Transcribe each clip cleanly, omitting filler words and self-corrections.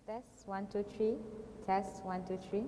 Test 1 2 3. Test 1 2 3.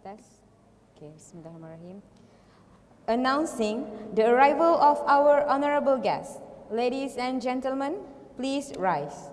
Test. Okay, Bismillahirrahmanirrahim. Announcing the arrival of our honorable guests. Ladies and gentlemen, please rise.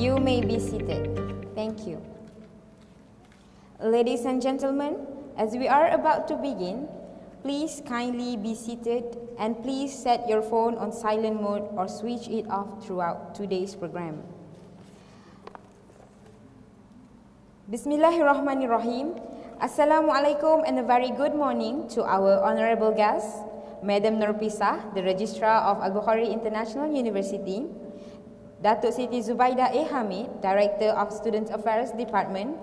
You may be seated. Thank you. Ladies and gentlemen, as we are about to begin, please kindly be seated and please set your phone on silent mode or switch it off throughout today's program. Bismillahirrahmanirrahim. Assalamualaikum and a very good morning to our honorable guests, Madam Nurpisah, the Registrar of Al-Bukhari International University, Datuk Siti Zubaida A. Hamid, Director of Student Affairs Department,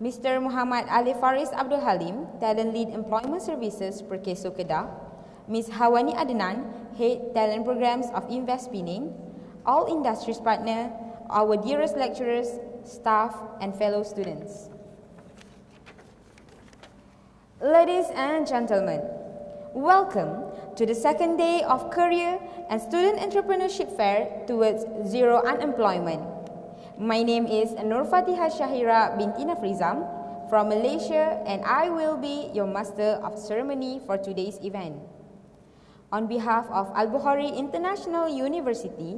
Mr. Muhammad Ali Faris Abdul Halim, Talent Lead Employment Services Perkeso Kedah, Ms. Hawani Adnan, Head Talent Programs of Invest Pinning, all industries partner, our dearest lecturers, staff, and fellow students. Ladies and gentlemen, welcome to the second day of Career and Student Entrepreneurship Fair towards Zero Unemployment. My name is Nur Fatihah Shahira binti Nafrizam from Malaysia, and I will be your Master of Ceremony for today's event. On behalf of Al-Bukhari International University,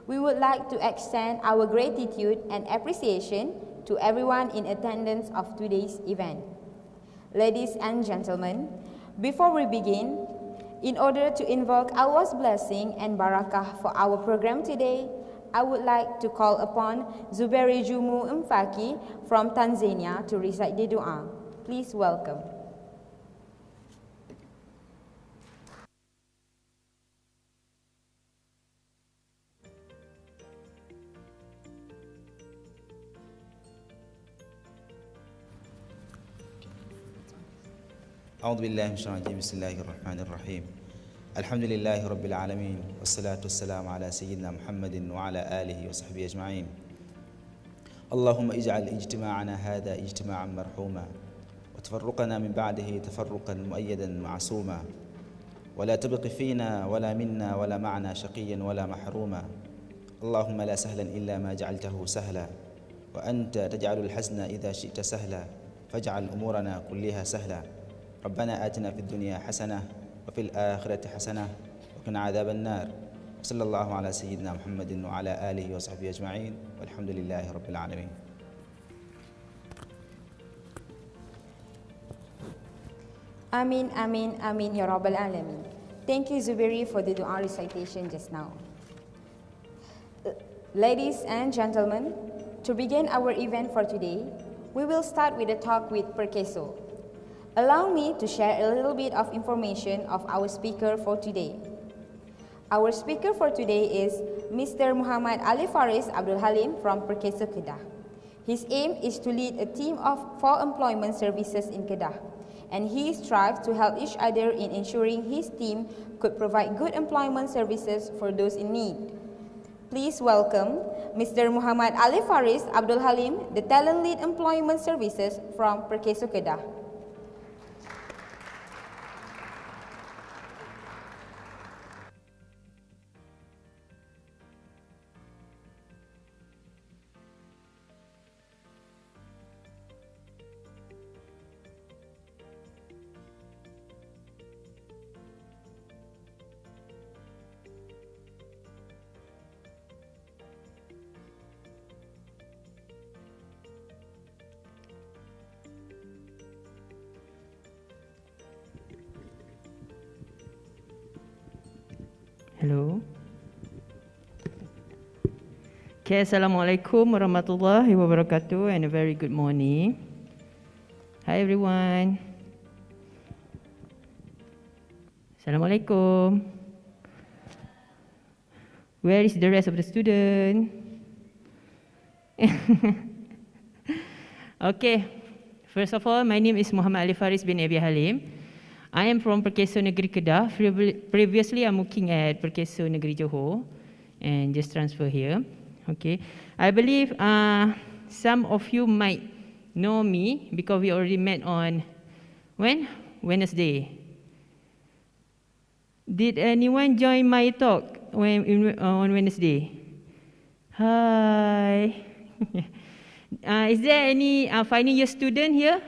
we would like to extend our gratitude and appreciation to everyone in attendance of today's event. Ladies and gentlemen, before we begin, in order to invoke Allah's blessing and barakah for our program today, I would like to call upon Zuberi Jumu Mfaki from Tanzania to recite the dua. Please welcome. أعوذ بالله من الشيطان الرجيم بسم الله الرحمن الرحيم الحمد لله رب العالمين والصلاة والسلام على سيدنا محمد وعلى آله وصحبه أجمعين اللهم اجعل اجتماعنا هذا اجتماعا مرحوما وتفرقنا من بعده تفرقا مؤيدا معصوما ولا تبق فينا ولا منا ولا معنا شقيا ولا محروما اللهم لا سهلا إلا ما جعلته سهلا وأنت تجعل الحزن إذا شئت سهلا فاجعل أمورنا كلها سهلا ربنا آتنا في الدنيا حسنة وفي الآخرة حسنة وقنا عذاب النار وصلى الله على سيدنا محمد وعلى آله وصحبه أجمعين والحمد لله رب العالمين. Amin, amin, amin, ya Rabbal Alamin. Thank you, Zuberi, for the dua recitation just now. Ladies and gentlemen, to begin our event for today, we will start with a talk with Perkeso. Allow me to share a little bit of information of our speaker for today. Our speaker for today is Mr. Muhammad Ali Faris Abdul Halim from Perkeso Kedah. His aim is to lead a team for employment services in Kedah, and he strives to help each other in ensuring his team could provide good employment services for those in need. Please welcome Mr. Muhammad Ali Faris Abdul Halim, the Talent Lead Employment Services from Perkeso Kedah. Hello. Okay, Assalamualaikum warahmatullahi wabarakatuh and a very good morning. Hi everyone. Assalamualaikum. Where is the rest of the student? Okay, first of all, my name is Muhammad Ali Faris bin Abi Halim. I am from Perkeso Negeri Kedah. Previously, I'm working at Perkeso Negeri Johor and just transfer here. Okay, I believe some of you might know me because we already met on when? Wednesday. Did anyone join my talk on Wednesday? Hi. Is there any final year student here?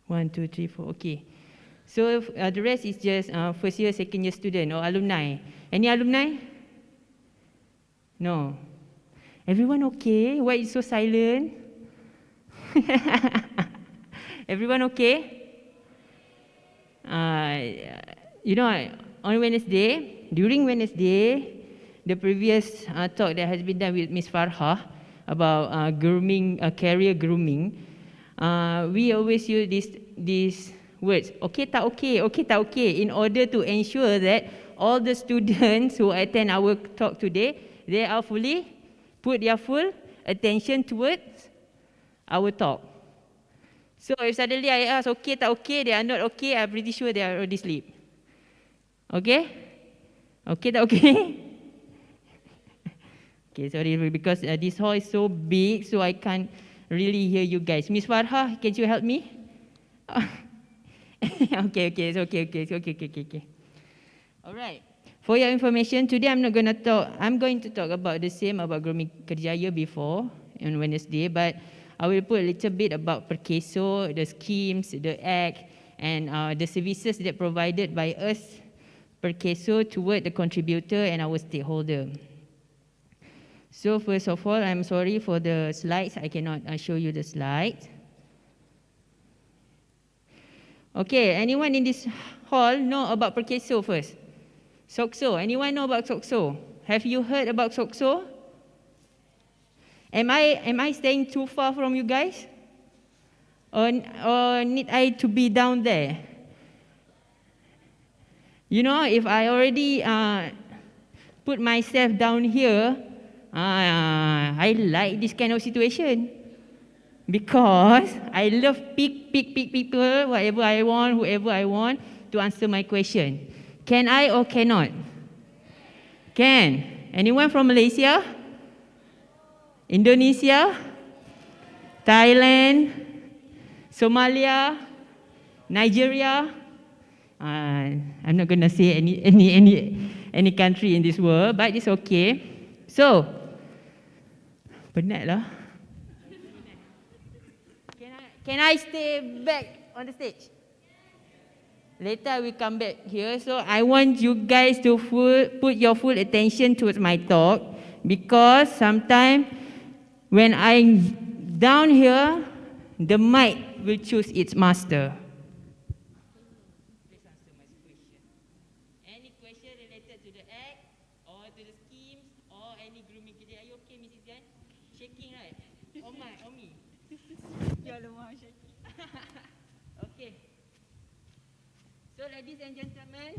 1, 2, 3, 4. Okay. So the rest is just first year, second year student or alumni. Any alumni? No. Everyone okay? Why is so silent? Everyone okay? On Wednesday, during Wednesday, the previous talk that has been done with Ms. Farha about grooming, career grooming, we always use these words, okay tak okay, in order to ensure that all the students who attend our talk today, they are put their full attention towards our talk. So if suddenly I ask, okay tak okay, they are not okay, I'm pretty sure they are already asleep. Okay? Okay tak okay? Okay, sorry, because this hall is so big, so I can't really hear you guys. Miss Farha, can you help me? Okay, it's okay. All right. For your information, today I'm going to talk about the same about grooming kerjaya before on Wednesday, but I will put a little bit about Perkeso, the schemes, the act, and the services that provided by us, Perkeso, toward the contributor and our stakeholder. So first of all, I'm sorry for the slides. I cannot show you the slides. Okay, anyone in this hall know about Perkeso first? SOXO, anyone know about SOXO? Have you heard about SOXO? Am I staying too far from you guys? Or need I to be down there? You know, if I already put myself down here, I like this kind of situation. Because I love pick people, whatever I want, whoever I want, to answer my question. Can I or cannot? Can. Anyone from Malaysia? Indonesia? Thailand? Somalia? Nigeria? I'm not going to say any country in this world, but it's okay. So, penat lah. Can I stay back on the stage? Later we come back here. So I want you guys to put your full attention towards my talk, because sometimes when I'm down here, the mic will choose its master. Please answer my question. Any question related to the act or to the schemes or any grooming? Are you okay, Mrs. Gan? Shaking, right? Oh my, oh me. You're the one shaking. Okay. So, ladies and gentlemen,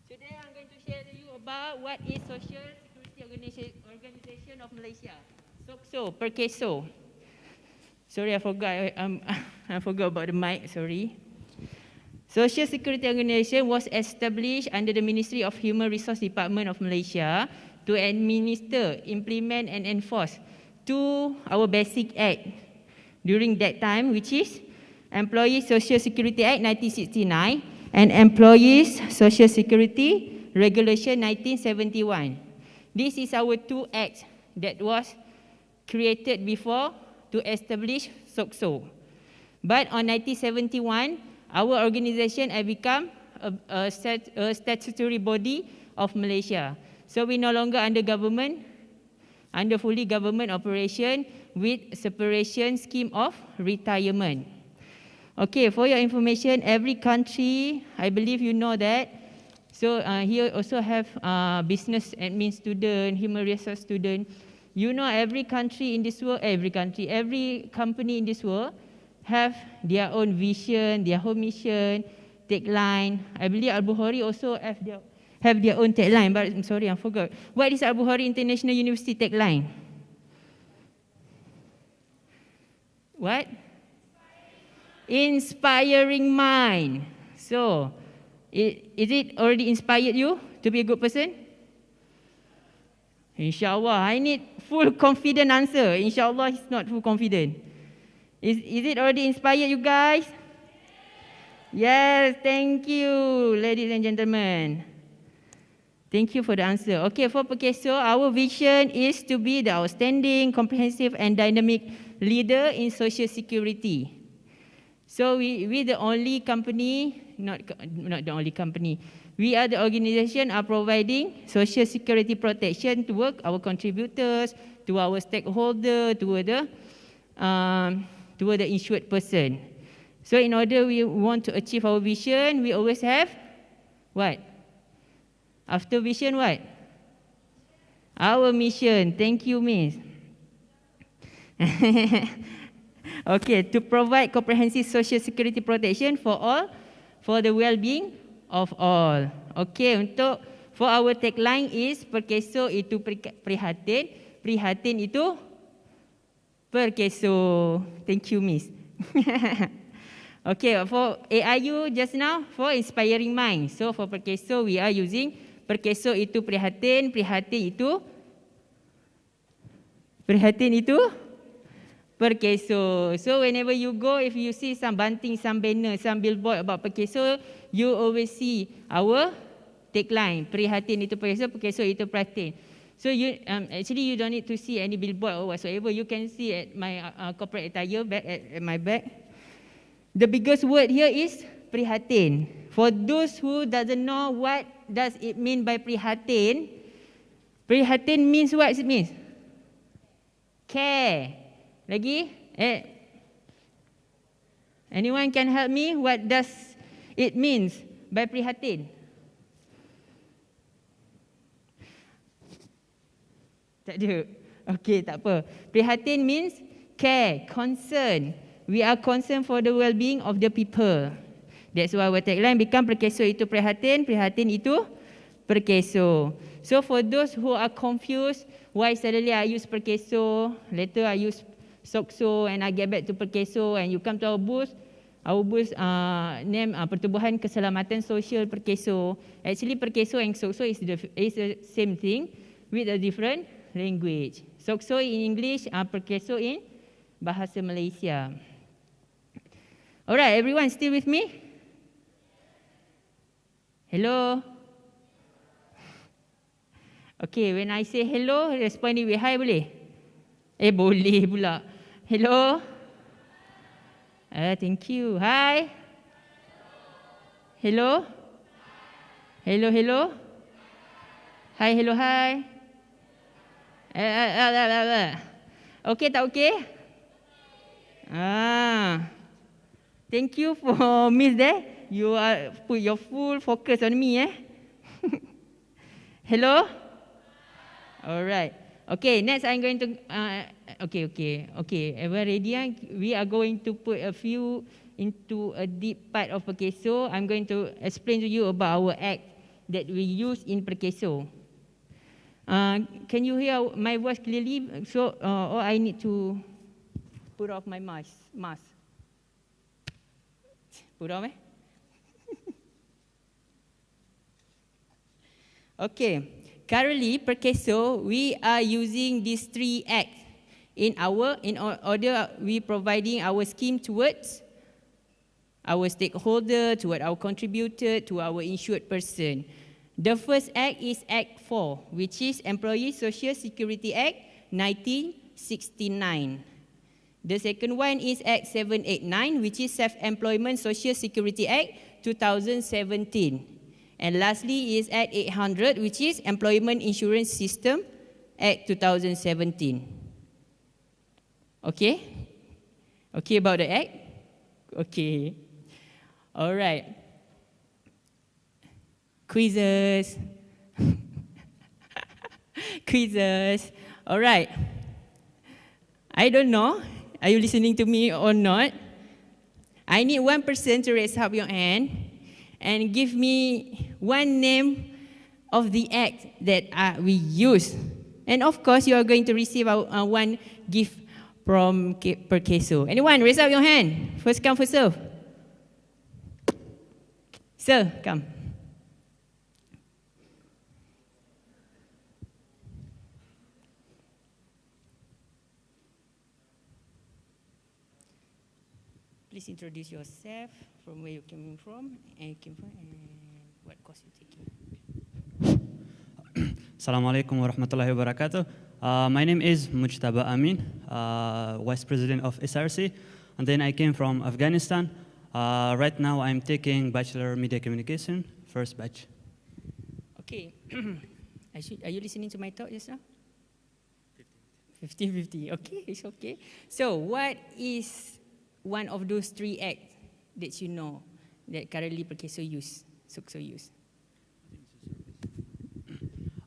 today I'm going to share to you about what is Social Security Organization of Malaysia, SOXO, Perkeso. Sorry, I forgot. I forgot about the mic. Sorry. Social Security Organization was established under the Ministry of Human Resource Department of Malaysia to administer, implement, and enforce our basic act during that time, which is Employees Social Security Act 1969 and Employees Social Security Regulation 1971. This is our two acts that was created before to establish SOXO. But on 1971, our organization had become a statutory body of Malaysia. So we no longer under government, under fully government operation with separation scheme of retirement. Okay, for your information, every country, I believe you know that. So here also have business admin student, human resource student. You know every country in this world, every company in this world have their own vision, their own mission, tagline. I believe Al-Bukhari also have their own tagline, but I'm sorry, I forgot. What is Al-Bukhari International University tagline? What? Inspiring mind. So, is it already inspired you to be a good person? Inshallah, I need full confident answer. Inshallah, it's not full confident. Is it already inspired you guys? Yes, thank you, ladies and gentlemen. Thank you for the answer. Okay, for Perkeso, our vision is to be the outstanding, comprehensive, and dynamic leader in social security. So we the only company, not the only company, we are the organization are providing social security protection to our contributors, to our stakeholder, to the insured person. So in order we want to achieve our vision, we always have what? After vision, what? Our mission. Thank you, Miss. Okay, to provide comprehensive social security protection for all, for the well-being of all. Okay, for our tagline is Perkeso itu prihatin, prihatin itu Perkeso. Thank you, Miss. Okay, for AIU just now, for inspiring mind. So for Perkeso, we are using Perkeso itu prihatin, prihatin itu Prihatin itu perkeso. So whenever you go, if you see some banting, some banner, some billboard about perkeso, you always see our tagline. Prihatin itu perkeso, perkeso itu prihatin. So you actually you don't need to see any billboard or whatsoever. You can see at my corporate attire back at my back. The biggest word here is prihatin. For those who doesn't know what does it mean by prihatin, prihatin means what it means? Care. Lagi? Anyone can help me? What does it means by prihatin? Tak ada. Okay, tak apa. Prihatin means care, concern. We are concerned for the well-being of the people. That's why our tagline become perkeso itu prihatin, prihatin itu perkeso. So for those who are confused, why suddenly I use perkeso, later I use sokso and I get back to perkeso, and you come to our booth name Pertubuhan Keselamatan Sosial Perkeso. Actually perkeso and sokso is the same thing with a different language. Sokso in English, perkeso in bahasa Malaysia. Alright, everyone still with me? Hello? Okay, when I say hello, respond with hi boleh? Boleh pula. Hello? Thank you. Hi? Hello? Hello, hello? Hi, hello, hi? Okay, tak okay? Thank you for miss there. You are put your full focus on me, Hello? Alright. Okay, next I'm going to okay. Everyone ready? We are going to put a few into a deep part of perkeso. I'm going to explain to you about our act that we use in perkeso. Can you hear my voice clearly? So, or I need to put off my mask. Put off, Okay, currently perkeso we are using these 3 acts in order we providing our scheme towards our stakeholder, toward our contributor, to our insured person. The first act is Act 4, which is Employee Social Security Act 1969. The second one is Act 789, which is Self-Employment Social Security Act 2017. And lastly is Act 800, which is Employment Insurance System Act 2017. Okay? Okay about the act? Okay. All right. Quizzes. Quizzes. All right. I don't know. Are you listening to me or not? I need one person to raise up your hand and give me one name of the act that we use. And of course, you are going to receive one gift from Perkeso. Anyone, raise up your hand. First come, first serve. Sir, come. Please introduce yourself, from where you came from, and what course you're taking. Assalamu alaikum wa rahmatullahi wa barakatuh. My name is Mujtaba Amin, Vice President of SRC, and then I came from Afghanistan. Right now I'm taking Bachelor Media Communication, first batch. Okay. Are you listening to my talk just now? 50-50. Okay, it's okay. So what is one of those 3 acts that you know that currently Perkeso use, Sukso use?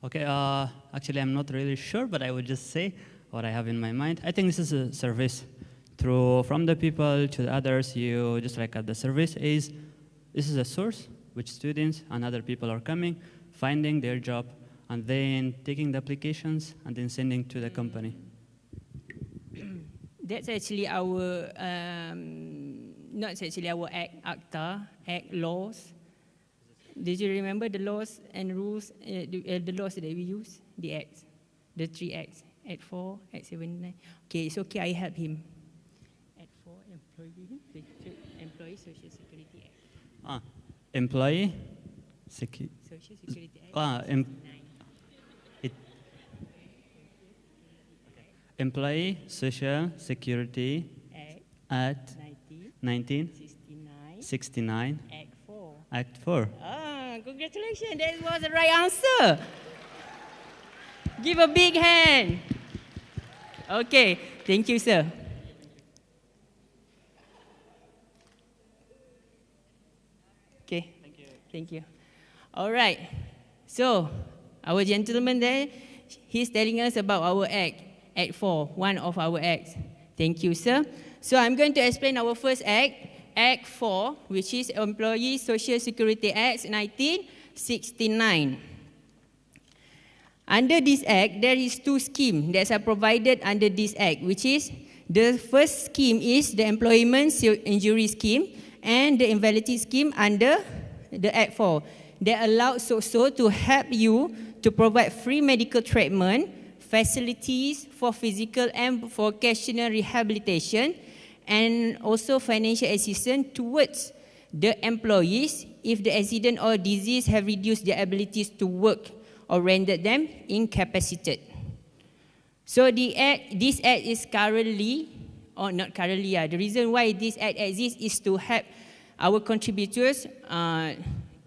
Okay, actually I'm not really sure, but I would just say what I have in my mind. I think this is a service from the people to the others. You just like the service is, this is a source which students and other people are coming, finding their job, and then taking the applications and then sending to the company. That's actually our, not actually our act laws. Did you remember the laws and rules, the laws that we use? The acts, the 3 acts. Act 4, Act 79. Okay, it's okay, I help him. Act 4, Employee Social Security Act. Employee Social Security Act. Employee Social Security Act 1969. Act 4. Act 4. Ah, congratulations, that was the right answer. Give a big hand. Okay, thank you, sir. Okay, thank you. All right, so our gentleman there, he's telling us about our act, Act 4, one of our acts. Thank you, sir. So I'm going to explain our first act, Act 4, which is Employee Social Security Act 1969. Under this act, there is two schemes that are provided under this act, which is the first scheme is the Employment Injury Scheme and the Invalidity Scheme under the Act 4. That allows also to help you to provide free medical treatment, facilities for physical and vocational rehabilitation, and also financial assistance towards the employees if the accident or disease have reduced their abilities to work or rendered them incapacitated. So this act is currently, or not currently, the reason why this act exists is to help our contributors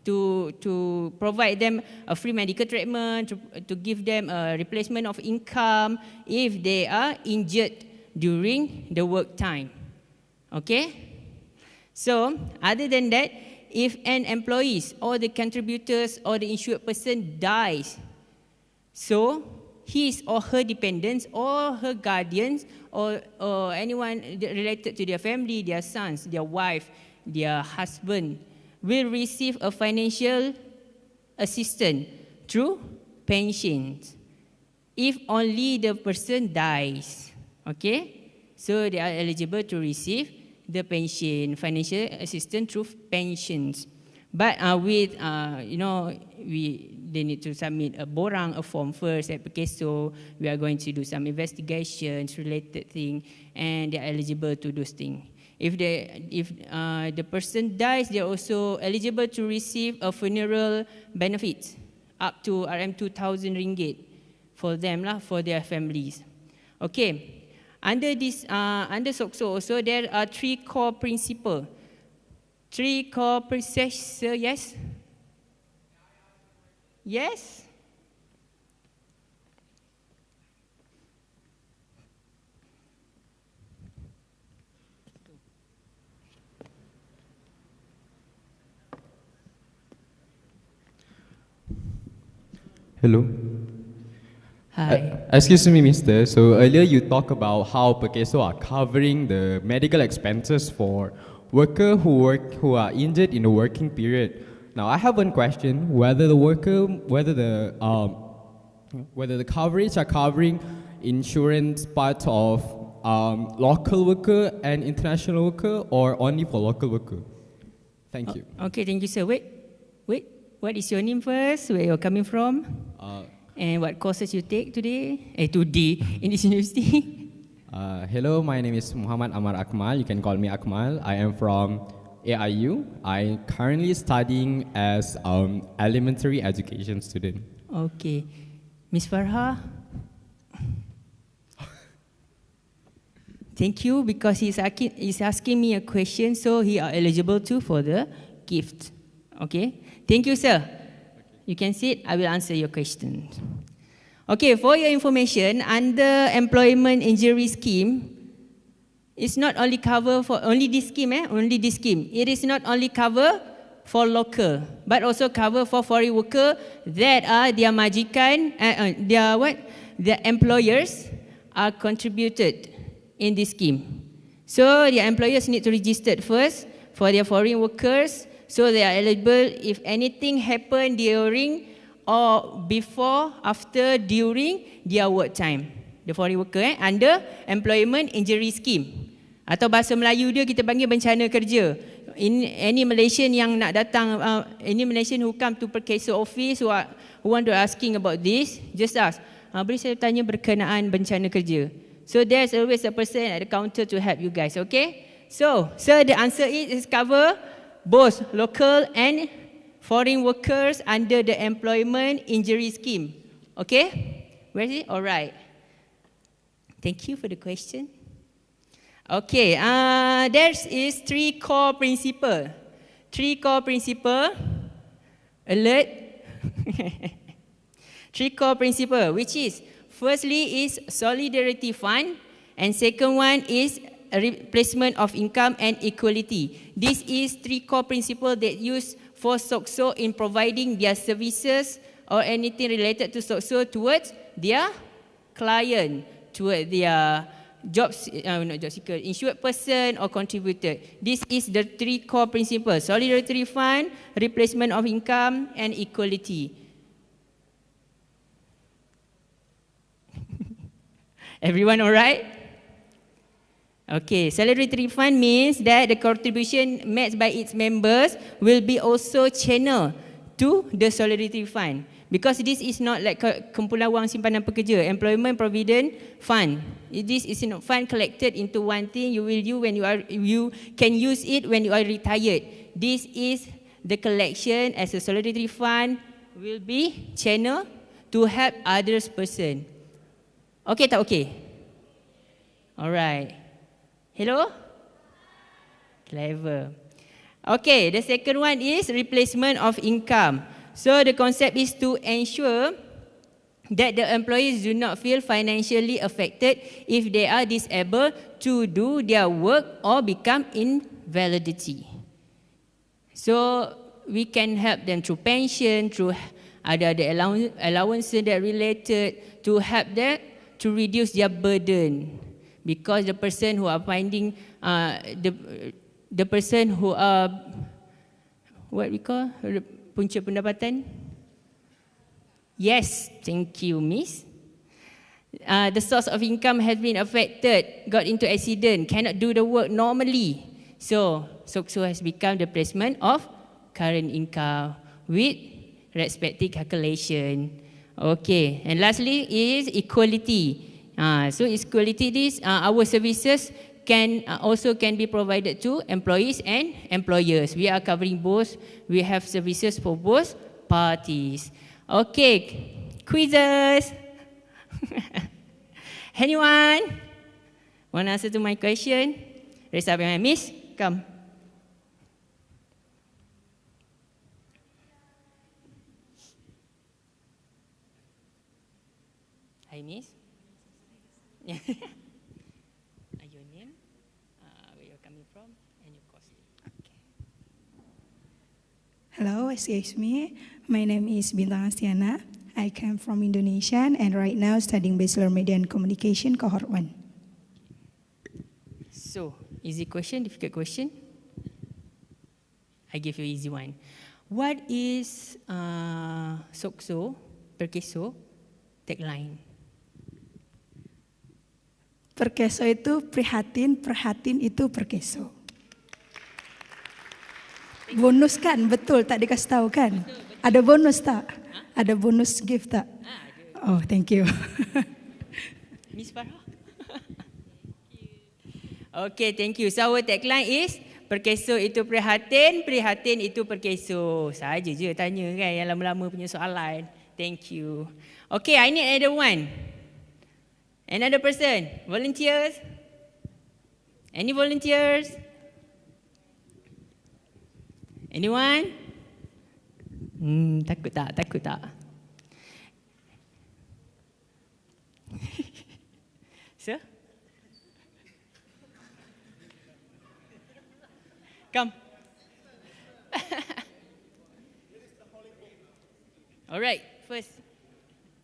to provide them a free medical treatment, to give them a replacement of income if they are injured during the work time. Okay? So, other than that, if an employee or the contributors or the insured person dies, so his or her dependents or her guardians or anyone related to their family, their sons, their wife, their husband, will receive a financial assistance through pensions if only the person dies. Okay? So they are eligible to receive the pension, financial assistance through pensions. But they need to submit a form first, so we are going to do some investigations, related thing, and they are eligible to those things. If the person dies, they are also eligible to receive a funeral benefit up to RM2,000 ringgit for them, for their families. Okay. Under this, under SOCSO also, there are three core principles. Three core principles, yes? Yes? Hello. Hi. Excuse me, mister. So earlier you talked about how Perkeso are covering the medical expenses for workers who are injured in the working period. Now I have one question: whether the coverage are covering insurance part of local worker and international worker, or only for local worker? Thank you. Okay, thank you, sir. Wait. What is your name first? Where you're coming from? And what courses you take today in this university? Hello, my name is Muhammad Amar Akmal. You can call me Akmal. I am from AIU. I'm currently studying as elementary education student. Okay. Miss Farha? Thank you, because he's asking me a question, so he are eligible too for the gift. Okay. Thank you, sir. You can sit, I will answer your question. Okay, for your information, under Employment Injury Scheme, it's not only cover for only this scheme. It is not only cover for local, but also cover for foreign worker that are their majikan, their employers are contributed in this scheme. So their employers need to register first for their foreign workers, so they are eligible if anything happen during or before, after, during their work time. The foreign worker under Employment Injury Scheme. Atau bahasa Melayu dia kita panggil bencana kerja. Any Malaysian yang nak datang, any Malaysian who come to Perkeso office who want to asking about this, just ask, boleh saya tanya berkenaan bencana kerja. So there's always a person at the counter to help you guys, okay? So, sir, the answer is cover both local and foreign workers under the employment injury scheme. Okay? Where is it? All right. Thank you for the question. Okay, there is 3 core principle. 3 core principle. Alert. 3 core principle, which is, firstly is solidarity fund, and second one is replacement of income and equality. This is 3 core principle that used for SOCSO in providing their services or anything related to SOCSO towards their client, towards their not job seeker, insured person or contributor. This is the 3 core principles: solidarity fund, replacement of income, and equality. Everyone all right? Okay, solidarity fund means that the contribution made by its members will be also channeled to the solidarity fund. Because this is not like kumpulan wang simpanan pekerja, employment provident fund. This is not fund collected into one thing. You can use it when you are retired. This is the collection as a solidarity fund will be channeled to help others person. Okay tak okay? Alright. Hello? Clever. Okay, the second one is replacement of income. So the concept is to ensure that the employees do not feel financially affected if they are disabled to do their work or become invalidity. So we can help them through pension, through other allowances that related to help them to reduce their burden. Because the person who are finding the person who are what we call punca pendapatan. Yes, thank you, Miss. The source of income has been affected, got into accident, cannot do the work normally. So SOCSO has become the placement of current income with respective calculation. Okay, and lastly is equality. So equality is our services can be provided to employees and employers. We are covering both. We have services for both parties. Okay, quizzes. Anyone want to answer to my question? Raise up your hand, Miss. Come. Hi, Miss. Your name, where you're coming from, and your costume. Okay. Hello, excuse me. My name is Bintang Astiana. I came from Indonesia and right now studying Bachelor Media and Communication Cohort 1. So, easy question, difficult question? I give you easy one. What is SOCSO, Perkeso, tagline? Perkeso itu prihatin, perhatin itu perkeso. Bonus kan, betul, tak dikasih tahu kan? Ada bonus tak? Ada bonus gift tak? Oh, thank you. Miss Farah. Okay, thank you. So our tagline is perkeso itu prihatin, prihatin itu perkeso. Saja je tanya kan yang lama-lama punya soalan. Thank you. Okay, I need another one. Another person. Volunteers? Any volunteers? Anyone? Takut tak? Takut tak? Sir? Come. All right. First,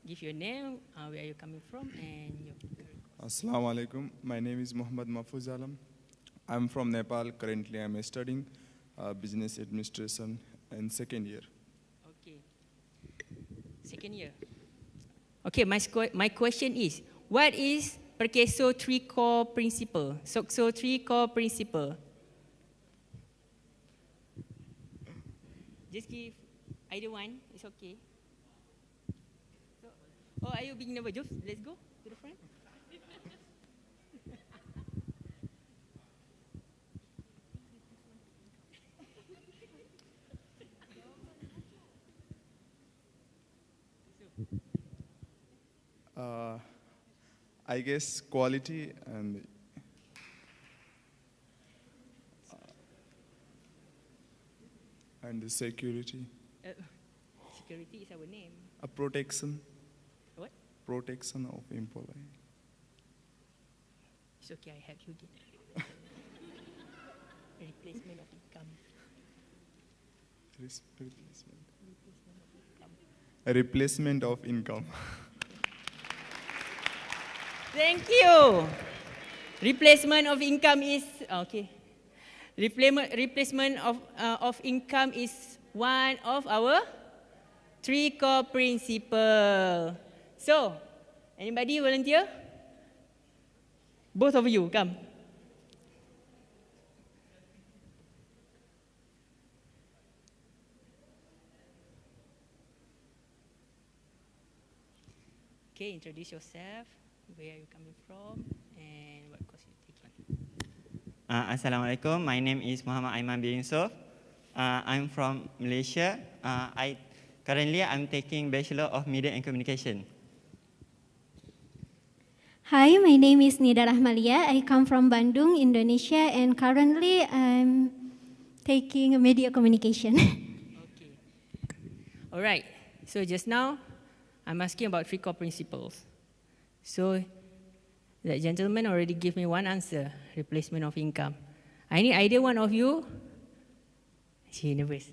give your name, where are you coming from, and your... Assalamu alaikum. My name is Muhammad Mahfuz Alam. I'm from Nepal. Currently, I'm studying business administration in second year. Okay. Second year. Okay, my question is, what is Perkeso 3 core principle? SOCSO 3 core principle. Just give either one, it's okay. Oh, are you being nervous? Jobs, let's go to the front. I guess quality and the security, Security is our name. a protection, What? protection of employee. It's okay, I help you again. Replacement of income. Replacement. A replacement of income. Thank you. Replacement of income is okay. Replacement of income is one of our 3 core principles. So, anybody volunteer? Both of you, come. Okay, introduce yourself. Where are you coming from and what course you taking? Assalamualaikum. My name is Muhammad Aiman bin Yusof. I'm from Malaysia. Currently I'm taking Bachelor of Media and Communication. Hi, my name is Nida Rahmalia. I come from Bandung, Indonesia, and currently I'm taking media communication. Okay. All right. So just now, I'm asking about 3 core principles. So that gentleman already gave me one answer, replacement of income. I need either one of you. She nervous.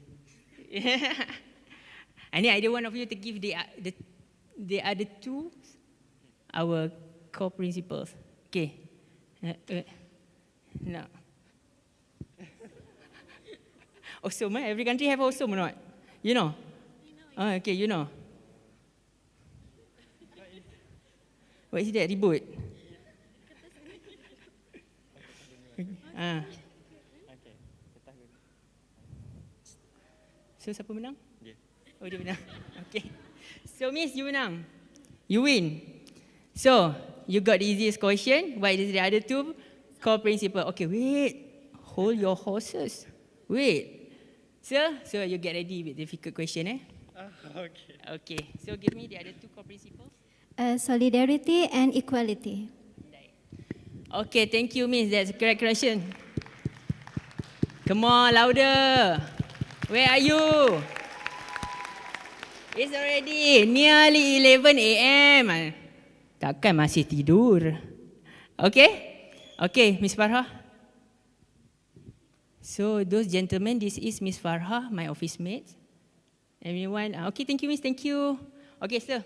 I need either one of you to give the other 2 our core principles. Okay. No. Awesome, eh? Every country have awesome or not? You know? Oh, okay, you know. What is that? Ribut? So, siapa menang? Dia. Oh, dia menang. Okay. So, Miss, you menang. You win. So, you got the easiest question. What is the other 2 core principle? Okay, wait. Hold your horses. Wait. Sir, so you get ready with difficult question, eh? Okay. Okay. So, give me the other 2 core principles. Solidarity and equality. Okay, thank you, Miss. That's the correct question. Come on, louder. Where are you? It's already nearly 11 a.m. Takkan masih tidur. Okay? Okay, Miss Farha. So, those gentlemen, this is Miss Farha, my office mate. Everyone, okay, thank you, Miss. Thank you. Okay, sir.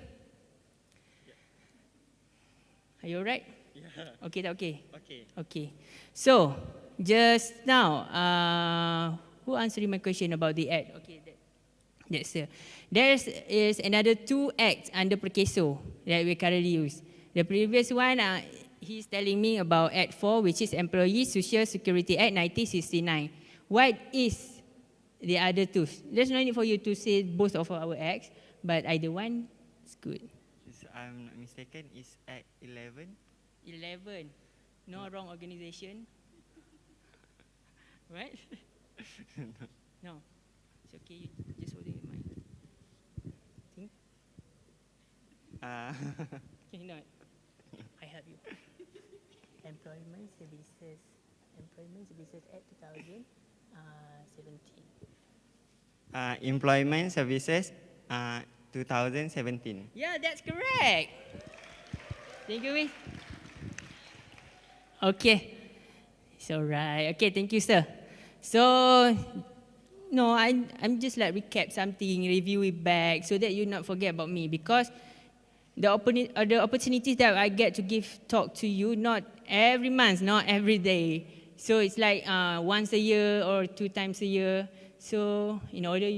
Are you alright? Yeah. Okay, tak okay? Okay. Okay. So, just now, who answered my question about the act? Okay, that's there is another 2 acts under Perkeso that we currently use. The previous one, he's telling me about Act 4, which is Employee Social Security Act 1969. What is the other 2? There's no need for you to say both of our acts, but either one is good. If I'm not mistaken, it's Act 11. 11. No wrong organization. Right? No. It's okay. You just hold it in mind. Think? Can you not? I help you. Employment Services. Employment Services Act 2017. Employment Services 2017. Yeah, that's correct. Thank you, Miss. Okay. It's alright. Okay, thank you, sir. So, no, I'm just like recap something, review it back so that you not forget about me, because the opportunities that I get to give talk to you, not every month, not every day. So it's like once a year or 2 times a year. So in order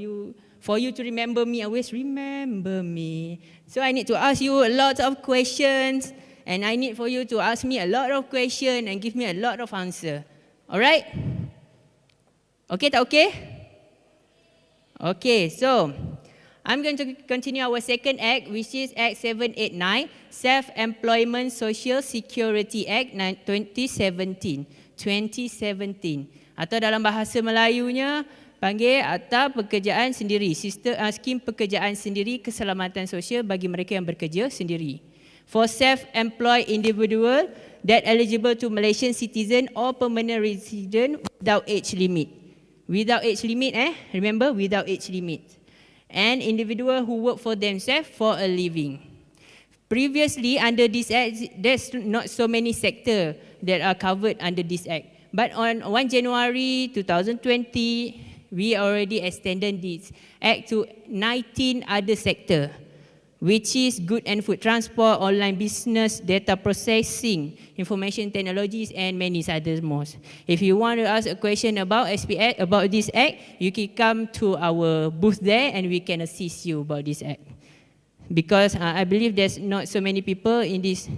for you to remember me, always remember me. So I need to ask you a lot of questions, and I need for you to ask me a lot of questions and give me a lot of answer. Alright? Okay, tak okay? Okay, so I'm going to continue our second act, which is Act 789, Self-Employment Social Security Act 2017. Atau dalam bahasa Melayunya, panggil Akta Pekerjaan Sendiri, Skim Pekerjaan Sendiri Keselamatan Sosial bagi mereka yang bekerja sendiri. For self-employed individual that eligible to Malaysian citizen or permanent resident without age limit. Without age limit, remember, without age limit. And individual who work for themselves for a living. Previously, under this act, there's not so many sectors that are covered under this act. But on 1 January 2020, we already extended this act to 19 other sectors, which is good and food transport, online business, data processing, information technologies, and many others more. If you want to ask a question about SPAct, about this act, you can come to our booth there and we can assist you about this act. Because I believe there's not so many people in this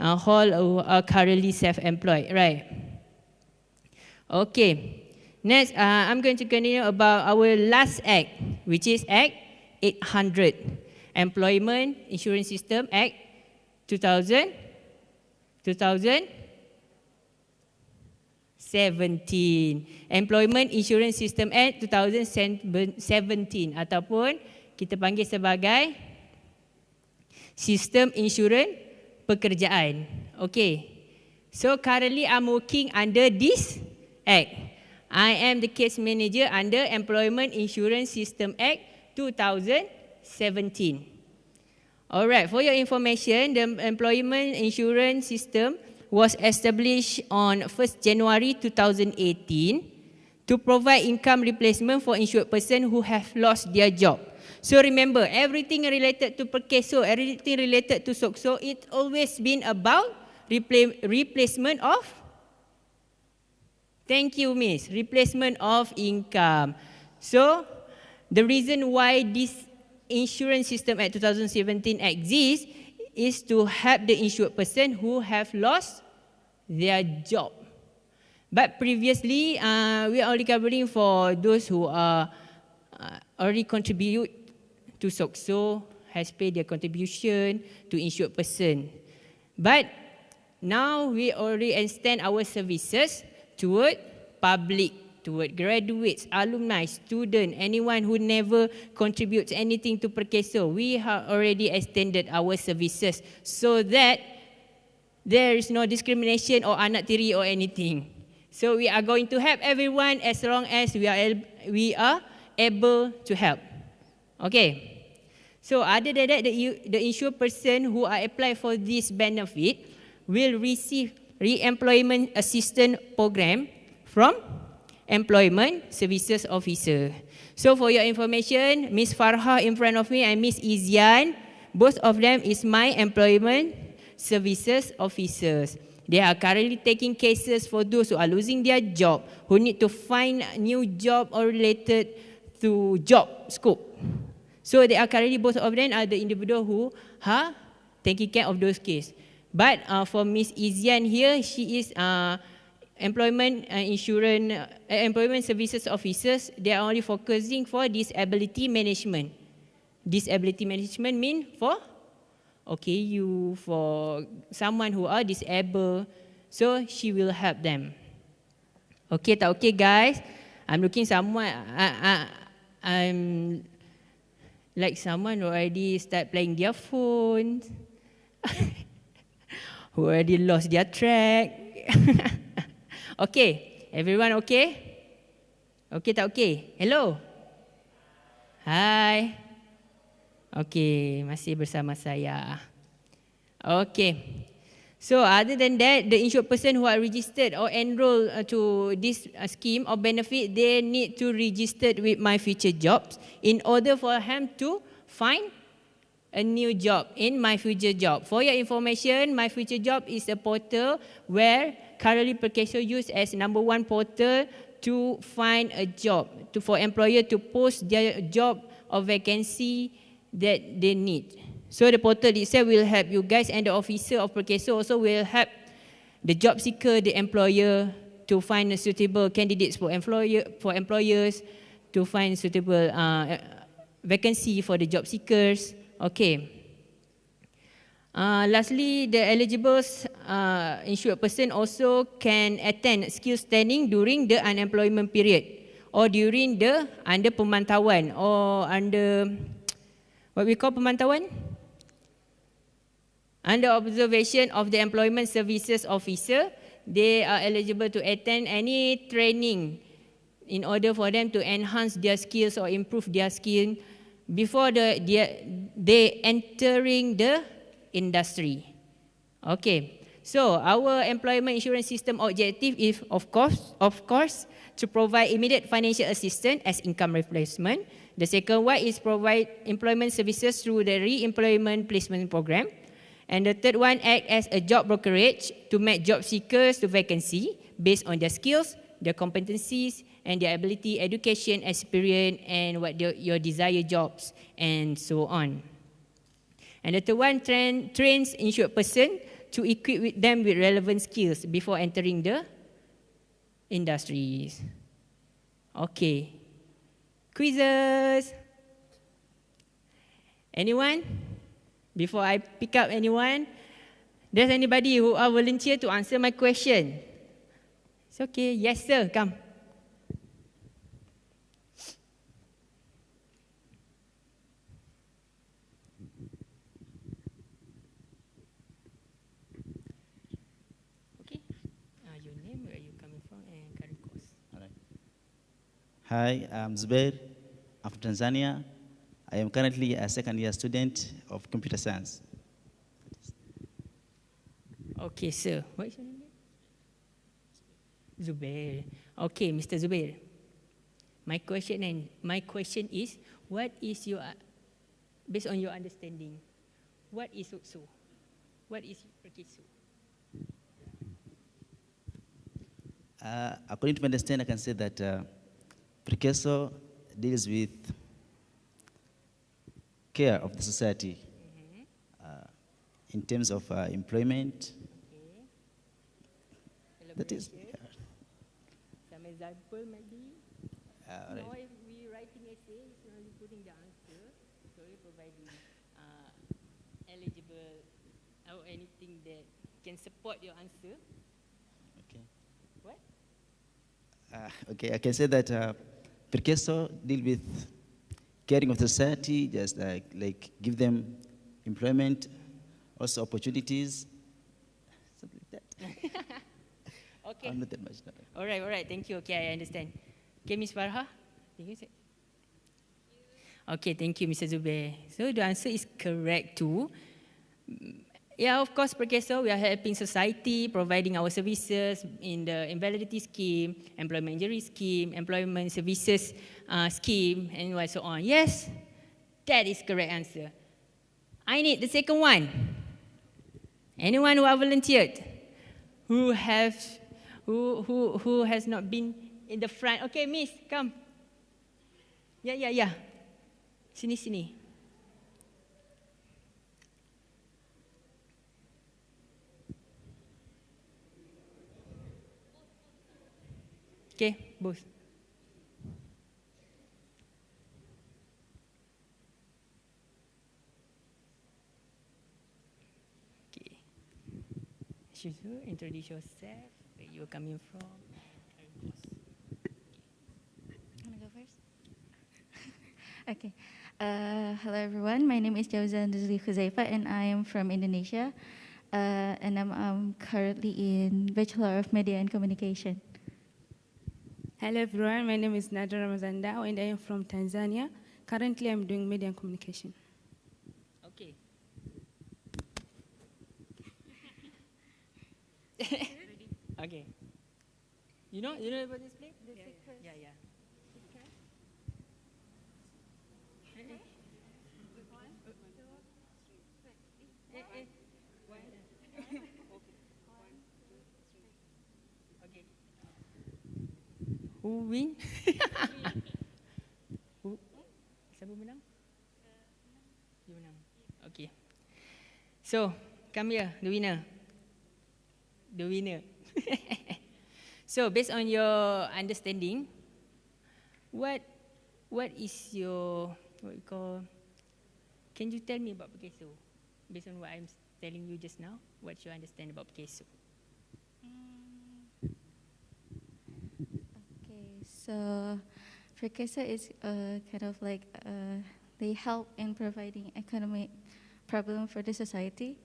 hall who are currently self-employed, right? Okay. Next, I'm going to continue about our last act, which is Act 800. Employment Insurance System Act 2017. Employment Insurance System Act 2017 ataupun kita panggil sebagai Sistem Insurans Pekerjaan. Okay. So currently I'm working under this act. I am the case manager under Employment Insurance System Act 2017. Alright, for your information, the employment insurance system was established on 1st January 2018 to provide income replacement for insured person who have lost their job. So remember, everything related to Perkeso, everything related to SOKSO, it's always been about replacement of, thank you, Miss, replacement of income. So the reason why this Insurance System Act 2017 exists is to help the insured person who have lost their job. But previously, we are only covering for those who are already contribute to SOKSO, has paid their contribution to insured person. But now we already extend our services toward public, toward graduates, alumni, student, anyone who never contributes anything to Perkeso. We have already extended our services so that there is no discrimination or anak tiri or anything. So we are going to help everyone as long as we are able to help. Okay. So other than that, the insured person who are apply for this benefit will receive re-employment assistance program from Employment Services Officer. So for your information, Miss Farha in front of me and Miss Izian, both of them is my Employment Services Officers. They are currently taking cases for those who are losing their job, who need to find a new job or related to job scope. So they are currently, both of them are the individual who are taking care of those cases. But for Miss Izian here, she is Employment Services Officers. They are only focusing for disability management. Disability management mean for you for someone who are disabled, so she will help them. Okay, tak okay, guys? I'm looking someone. I'm like someone who already start playing their phone, who already lost their track. Okay, everyone okay? Okay, tak okay? Hello? Hi. Okay, masih bersama saya. Okay. So other than that, the insured person who are registered or enrolled to this scheme or benefit, they need to register with My Future Jobs in order for them to find a new job in My Future Job. For your information, My Future Job is a portal where currently Perkeso use as number one portal to find a job, for employer to post their job or vacancy that they need. So the portal itself will help you guys, and the officer of Perkeso also will help the job seeker, the employer, to find a suitable candidates for employers, to find suitable vacancy for the job seekers. Okay. Lastly, the eligible insured person also can attend skills training during the unemployment period or during the under pemantauan or under what we call pemantauan? Under observation of the employment services officer, they are eligible to attend any training in order for them to enhance their skills or improve their skill before they entering the industry. Okay, so our employment insurance system objective is of course to provide immediate financial assistance as income replacement. The second one is provide employment services through the re-employment placement program. And the third one act as a job brokerage to match job seekers to vacancy based on their skills, their competencies, and their ability, education, experience, and what your desired jobs, and so on. And the third one trains insured person to equip them with relevant skills before entering the industries. Okay. Quizzes. Anyone? Before I pick up anyone, there's anybody who are volunteer to answer my question? It's okay. Yes, sir. Come. Okay. Your name, where are you coming from, and current course. All right. Hi, I'm Zubair. I'm from Tanzania. I am currently a second-year student of computer science. Okay, sir. What is your name? Zubair. Okay, Mr. Zubair. My question is, what is your, based on your understanding, what is UTSU? What is Perkeso? According to my understanding, I can say that Perkeso deals with care of the society in terms of employment. Okay. That is. Some example maybe. Right. Now if we writing essay, it's only putting the answer, so we providing eligible or anything that can support your answer. Okay. What? Okay, I can say that Perkeso deal with caring of the society, just like give them employment, also opportunities, something like that. Okay. I'm not that much. All right. Thank you. Okay, I understand. Okay, Ms. Farha. Okay, thank you, Mr. Zubair. So the answer is correct too. Yeah, of course, Perkeso, we are helping society, providing our services in the invalidity scheme, employment injury scheme, employment services scheme, and so on. Yes, that is correct answer. I need the second one. Anyone who have volunteered, who has not been in the front? Okay, Miss, come. Yeah. Sini. Okay, both. Okay. Shizu, introduce yourself, where you're coming from. Can I go first? Okay. Hello, everyone. My name is Jauzan Duzli Huzaifa, and I am from Indonesia. And I'm currently in Bachelor of Media and Communication. Hello everyone, my name is Nadra Ramazandao and I am from Tanzania. Currently I'm doing media and communication. Okay. Okay. You know about this place? Yeah. Okay. Who win? Siapa menang? You menang. Okay. So, come here, the winner. So, based on your understanding, what is your what we call, can you tell me about Pekeso? Based on what I'm telling you just now, what you understand about Pekeso? Okay, so Prekesa is kind of like they help in providing economic problem for the society,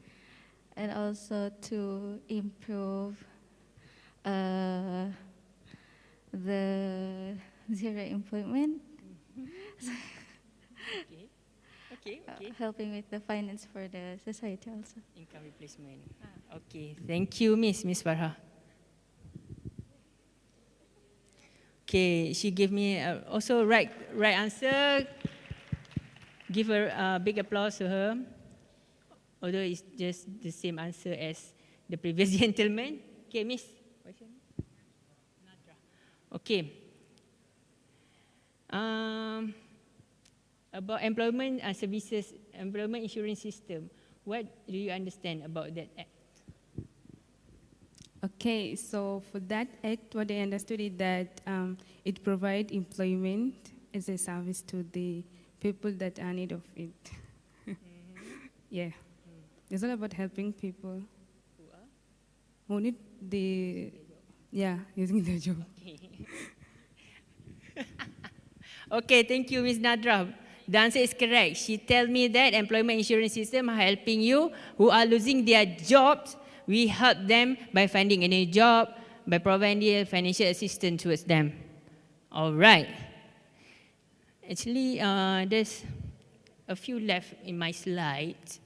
and also to improve the zero employment. Okay. Helping with the finance for the society also. Income replacement. Okay, thank you, Miss Farha. Okay, she gave me also right answer. Give her a big applause to her. Although it's just the same answer as the previous gentleman. Okay, Miss. What's your name? Nadra. Okay. About employment services, employment insurance system. What do you understand about that act? Okay, so for that act, what I understood is that it provides employment as a service to the people that are in need of it. Yeah. It's all about helping people who need using the job. Okay, thank you, Ms. Nadra. The answer is correct. She tells me that employment insurance system are helping you who are losing their jobs. We help them by finding a new job, by providing financial assistance towards them. All right. Actually, there's a few left in my slides.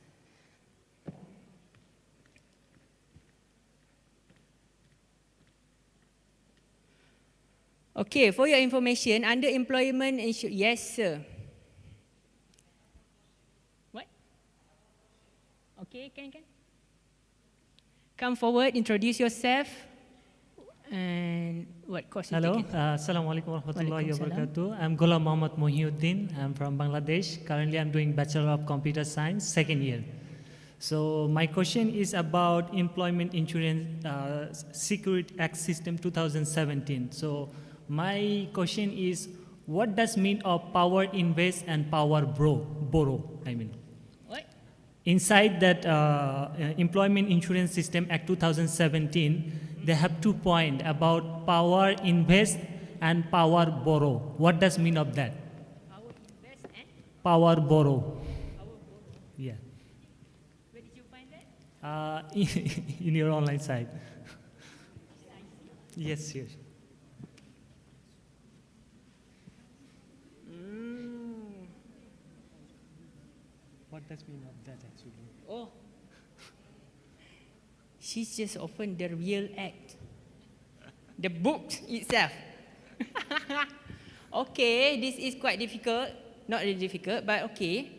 Okay, for your information, under employment insurance, yes, sir. What? Okay, can. Come forward, introduce yourself, and what course you Hello, taken? Assalamualaikum warahmatullahi wabarakatuh. I'm Ghulam Mohammad Mohiuddin. I'm from Bangladesh. Currently, I'm doing Bachelor of Computer Science, second year. So my question is about Employment Insurance Security Act System 2017. So my question is, what does mean of power invest and power borrow? I mean, what? Inside that Employment Insurance System Act 2017, they have 2 points about power invest and power borrow. What does mean of that? Power invest and? Power borrow. Power borrow. Yeah. Where did you find that? In your online site. Yes. What does mean of that actually? Oh, she's just opened the real act, the book itself. Okay, this is quite difficult. Not really difficult, but okay.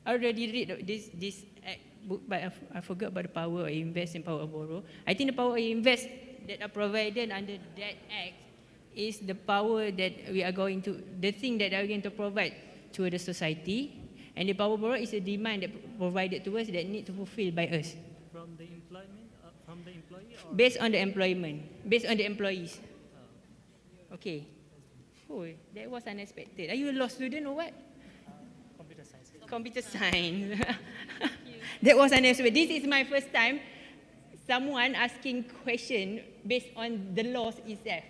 I already read this act book, but I forgot about the power of invest and power of borrow. I think the power of invest that are provided under that act is the power that we are going to, the thing that are going to provide to the society. And the power borrow is a demand that provided to us that need to fulfill by us. From the employment, from the employee? Or based on the employment, based on the employees. Okay. Oh, that was unexpected. Are you a law student or what? Computer science. Computer science. That was unexpected. This is my first time someone asking question based on the laws itself.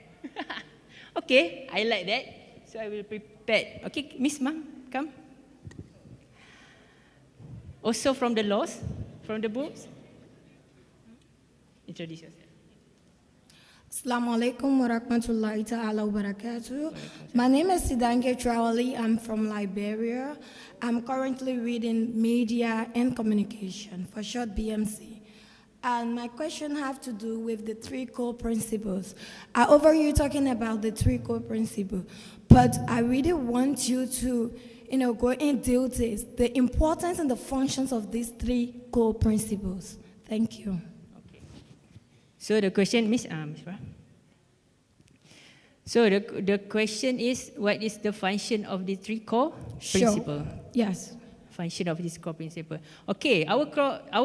Okay, I like that. So I will prepare. Okay, Miss Ma'am, come. Also from the laws, from the books. Introduce yourself. Assalamualaikum warahmatullahi ta'ala wabarakatuh. My name is Sidange Trawali. I'm from Liberia. I'm currently reading Media and Communication, for short BMC. And my question have to do with the 3 core principles. I overhear you talking about the 3 core principles, but I really want you to go in details, the importance and the functions of these 3 core principles. Thank you. Okay. So the question, Miss Farah. So the question is, what is the function of the 3 core principles? Yes. Function of this core principle. Okay, our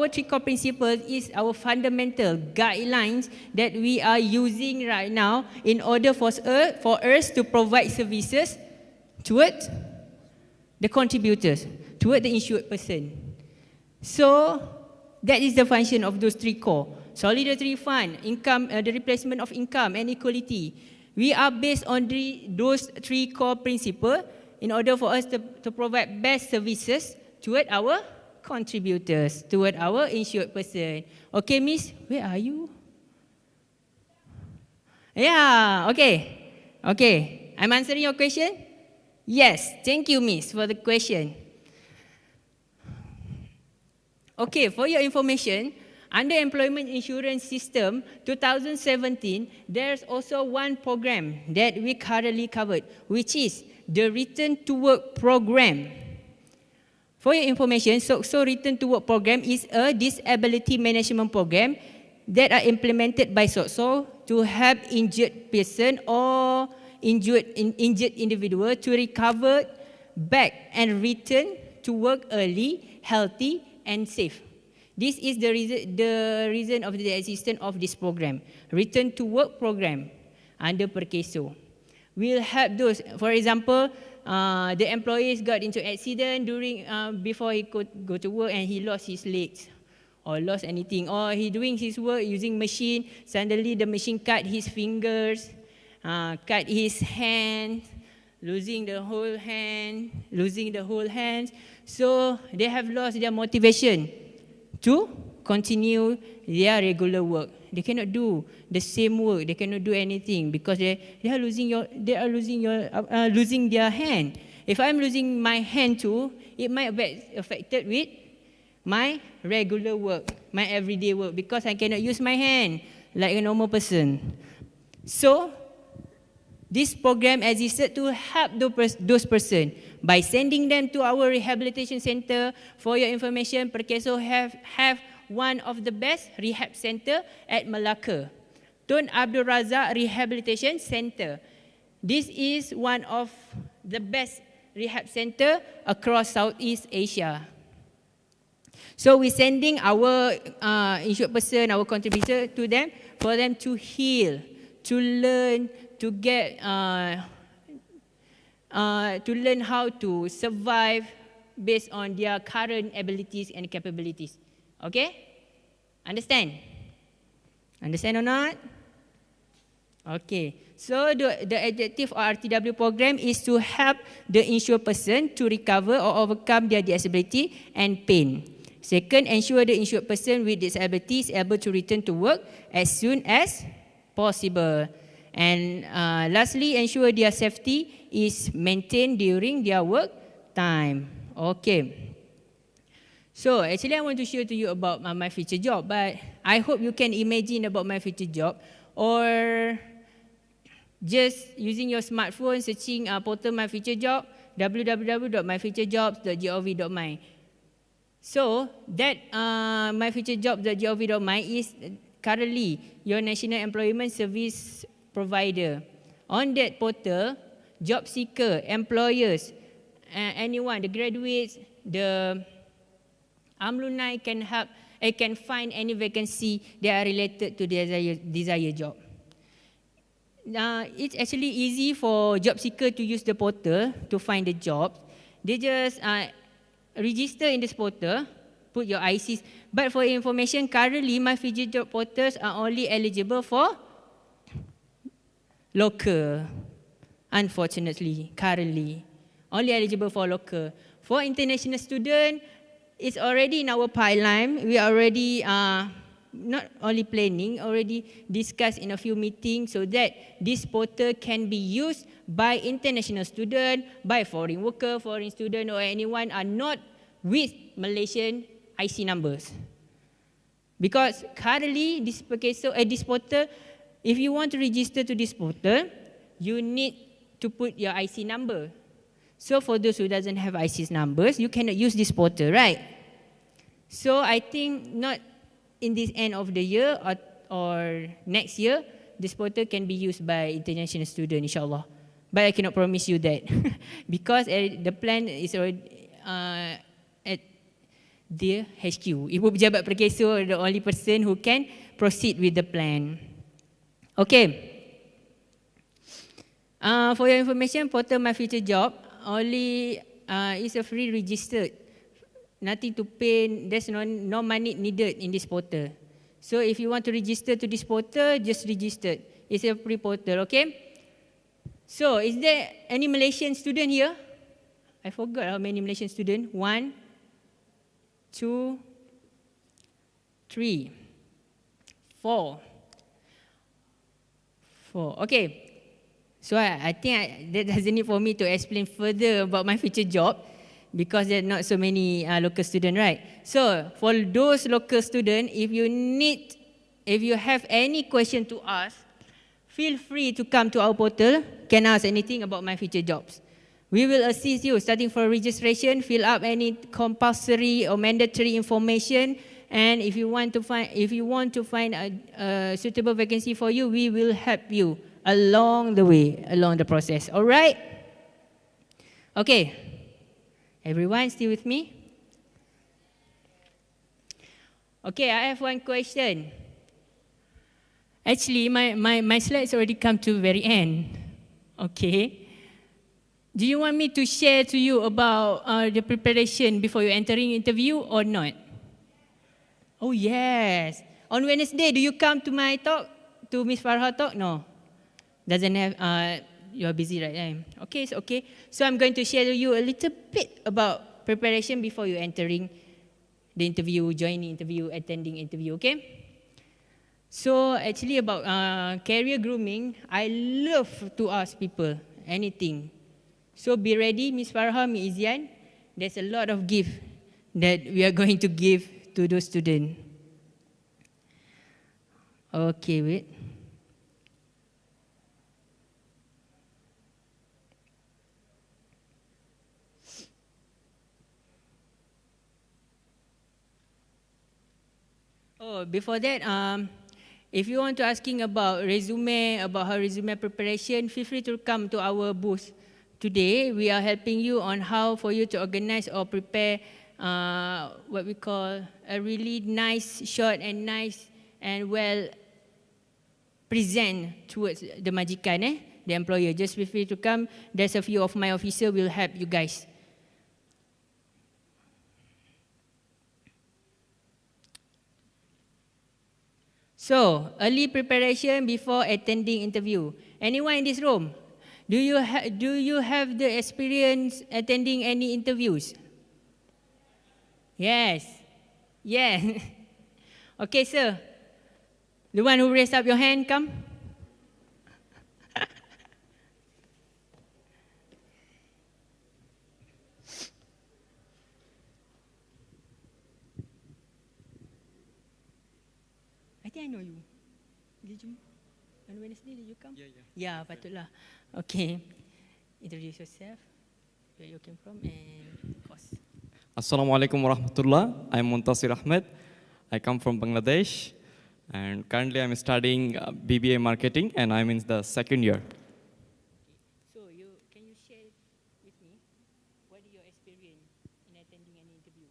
3 core principles is our fundamental guidelines that we are using right now in order for us to provide services towards the contributors toward the insured person. So that is the function of those three core. Solidarity fund, income, the replacement of income and equality. We are based on those three core principles in order for us to provide best services toward our contributors, toward our insured person. Okay, Miss, where are you? Yeah, okay. Okay, I'm answering your question? Yes, thank you, Miss, for the question. Okay, for your information, under Employment Insurance System 2017, there's also one program that we currently covered, which is the Return to Work program. For your information, so Return to Work program is a disability management program that are implemented by SOCSO to help injured person or injured individual to recover back and return to work early, healthy, and safe. This is the reason of the existence of this program, Return to Work program under Perkeso. We'll help those, for example, the employees got into accident before he could go to work and he lost his legs or lost anything, or he doing his work using machine, suddenly the machine cut his fingers, cut his hand, losing the whole hand. So they have lost their motivation to continue their regular work. They cannot do the same work. They cannot do anything because they are losing their hand. If I'm losing my hand too, it might be affected with my regular work, my everyday work, because I cannot use my hand like a normal person. So this program existed to help those persons by sending them to our rehabilitation center. For your information, Perkeso have one of the best rehab center at Malacca, Tun Abdul Razak Rehabilitation Center. This is one of the best rehab center across Southeast Asia. So we're sending our insured person, our contributor to them for them to heal, to learn, to get to learn how to survive based on their current abilities and capabilities. Okay? Understand? Understand or not? Okay. So the objective of RTW program is to help the insured person to recover or overcome their disability and pain. Second, ensure the insured person with disability is able to return to work as soon as possible. And lastly, ensure their safety is maintained during their work time. Okay. So actually I want to share to you about my future job, but I hope you can imagine about my future job, or just using your smartphone searching portal My Future Job, www.myfuturejobs.gov.my. So that myfuturejobs.gov.my is currently your National Employment Service provider. On that portal, job seeker, employers, anyone, the graduates, the alumni can find any vacancy that are related to their desired job. It's actually easy for job seeker to use the portal to find the job. They just register in this portal, put your ICs. But for information, currently my future job portals are only eligible for local. Unfortunately, currently only eligible for local. For international student, it's already in our pipeline. We are already not only planning, already discussed in a few meetings so that this portal can be used by international student, by foreign worker, foreign student, or anyone are not with Malaysian IC numbers. Because currently this portal, if you want to register to this portal, you need to put your IC number. So for those who doesn't have IC numbers, you cannot use this portal, right? So I think not in this end of the year or next year, this portal can be used by international students, inshallah. But I cannot promise you that because the plan is already at the HQ. Ibu Pejabat Perkeso are the only person who can proceed with the plan. Okay. For your information, portal My Future Job only is a free registered. Nothing to pay. There's no money needed in this portal. So if you want to register to this portal, just register. It's a free portal, okay? So is there any Malaysian student here? I forgot how many Malaysian students. 1, 2, 3, 4. Okay. So I think that doesn't need for me to explain further about my future job because there are not so many local students, right? So for those local students, if you have any question to ask, feel free to come to our portal, can ask anything about my future jobs. We will assist you starting for registration, fill up any compulsory or mandatory information, and if you want to find a suitable vacancy for you, we will help you along the way, along the process. All right? Okay. Everyone still with me? Okay, I have one question. Actually, my slides already come to very end. Okay. Do you want me to share to you about the preparation before you entering interview or not? Oh, yes. On Wednesday, do you come to my talk, to Miss Farha talk? No. Doesn't have, you are busy right now. Okay, it's okay. So I'm going to share with you a little bit about preparation before you entering the interview, joining interview, attending interview, okay? So actually about career grooming, I love to ask people anything. So be ready, Miss Farha, Miss Izian. There's a lot of gift that we are going to give to those students. Okay, wait. Oh, before that, if you want to asking about resume, about her resume preparation, feel free to come to our booth. Today, we are helping you on how for you to organize or prepare what we call a really nice, short and nice and well present towards the majikan, the employer. Just feel free to come. There's a few of my officers will help you guys. So, early preparation before attending interview. Anyone in this room? Do you have the experience attending any interviews? Yes. Yeah. Okay, sir. The one who raised up your hand, come. I think I know you. Did you? On Wednesday, did you come? Yeah. Yeah, patutlah. Okay. Introduce yourself, where you came from, and course. Assalamualaikum warahmatullah. I'm Muntasir Ahmed. I come from Bangladesh, and currently I'm studying BBA marketing, and I'm in the second year. So, can you share with me what is your experience in attending an interview?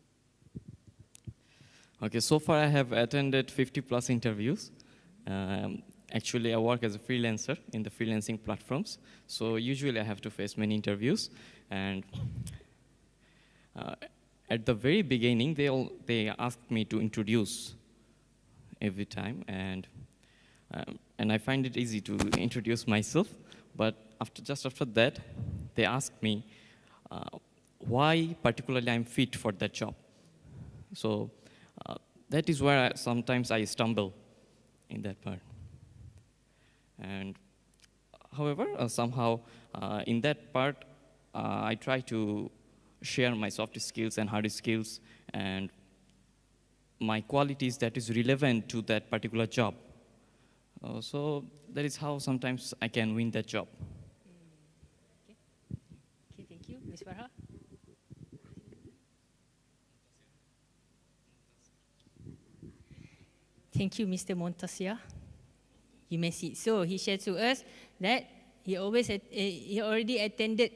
Okay, so far I have attended 50 plus interviews. Actually, I work as a freelancer in the freelancing platforms. So usually I have to face many interviews. And at the very beginning, they asked me to introduce every time. And I find it easy to introduce myself. But just after that, they asked me why particularly I'm fit for that job. So that is where sometimes I stumble in that part. And however, somehow in that part, I try to share my soft skills and hard skills and my qualities that is relevant to that particular job. So that is how sometimes I can win that job. Okay, thank you. Ms. Farha? Thank you, Mr. Montasia. You may see. So he shared to us that he already attended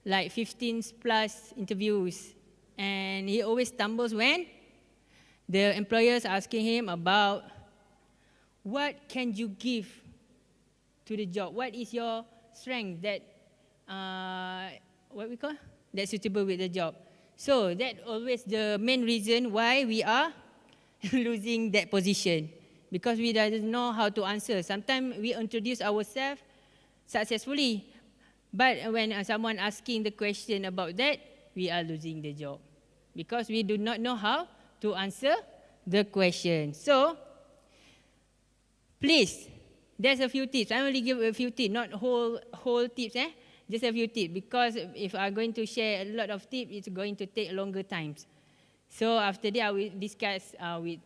like 15 plus interviews, and he always stumbles when the employers asking him about what can you give to the job, what is your strength that what we call that's suitable with the job. So that always the main reason why we are losing that position, because we don't know how to answer. Sometimes we introduce ourselves successfully, but when someone asking the question about that, we are losing the job because we do not know how to answer the question. So please, there's a few tips. I only give a few tips, not whole tips, just a few tips, because if I'm going to share a lot of tips, it's going to take longer times. So after that, I will discuss with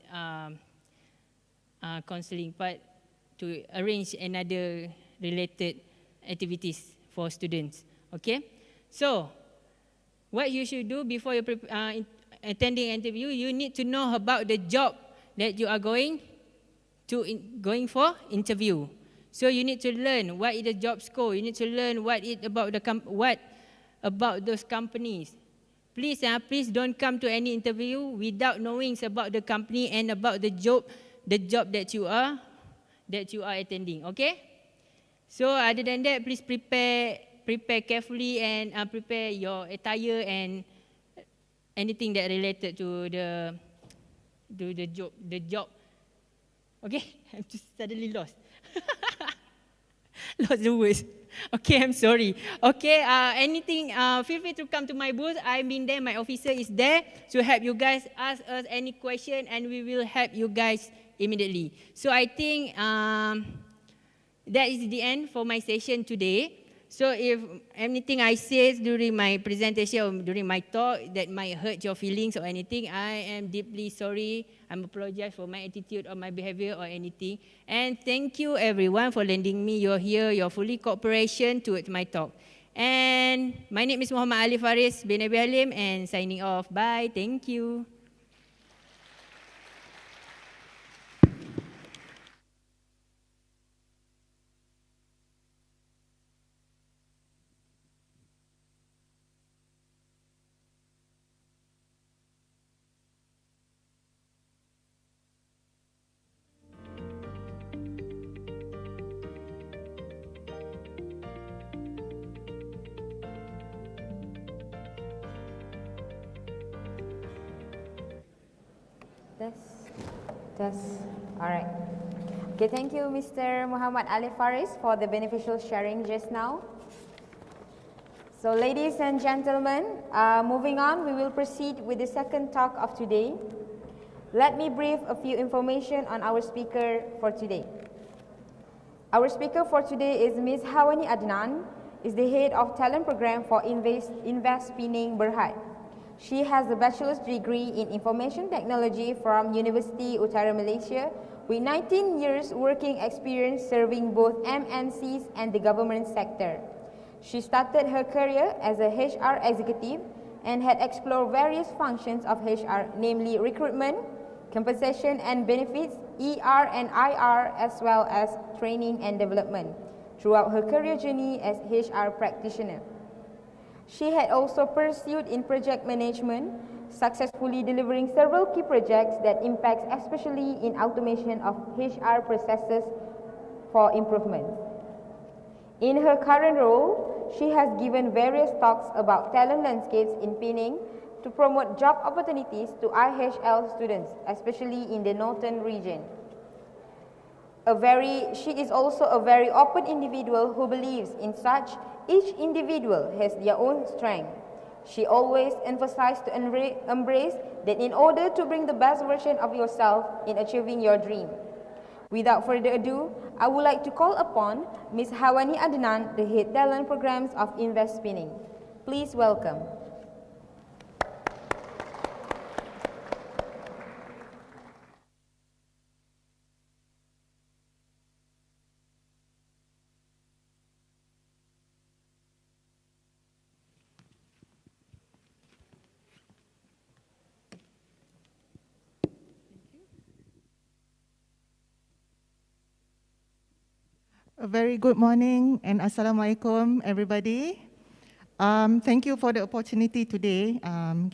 counseling part to arrange another related activities for students. Okay? So what you should do before you attending an interview, you need to know about the job that you are going for interview. So you need to learn what is the job scope. You need to learn what is about about those companies. Please, please don't come to any interview without knowing about the company and about the job that you are attending. Okay? So other than that, please prepare carefully and prepare your attire and anything that related to the job. Okay, I'm just suddenly lost. Lost the words. Okay, I'm sorry. Okay, anything, feel free to come to my booth. I've been there, my officer is there to help you guys. Ask us any question and we will help you guys immediately. So I think that is the end for my session today. So if anything I say during my presentation or during my talk that might hurt your feelings or anything, I am deeply sorry. I'm apologize for my attitude or my behavior or anything. And thank you everyone for lending me your fully cooperation towards my talk. And my name is Muhammad Ali Faris bin Abi Halim and signing off. Bye. Thank you. All right. Okay, thank you, Mr. Muhammad Ali Faris, for the beneficial sharing just now. So, ladies and gentlemen, moving on, we will proceed with the second talk of today. Let me brief a few information on our speaker for today. Our speaker for today is Ms. Hawani Adnan, is the head of talent program for Invest Penang Berhad. She has a bachelor's degree in information technology from University Utara Malaysia with 19 years working experience serving both MNCs and the government sector. She started her career as a HR executive and had explored various functions of HR, namely recruitment, compensation and benefits, ER and IR, as well as training and development throughout her career journey as HR practitioner. She had also pursued in project management, successfully delivering several key projects that impact especially in automation of HR processes for improvement. In her current role, she has given various talks about talent landscapes in Penang to promote job opportunities to IHL students, especially in the northern region. She is also a very open individual who believes in such each individual has their own strength. She always emphasized to embrace that in order to bring the best version of yourself in achieving your dream. Without further ado, I would like to call upon Ms. Hawani Adnan, the head talent programs of Invest Penang. Please welcome. A very good morning and Assalamualaikum everybody. Thank you for the opportunity today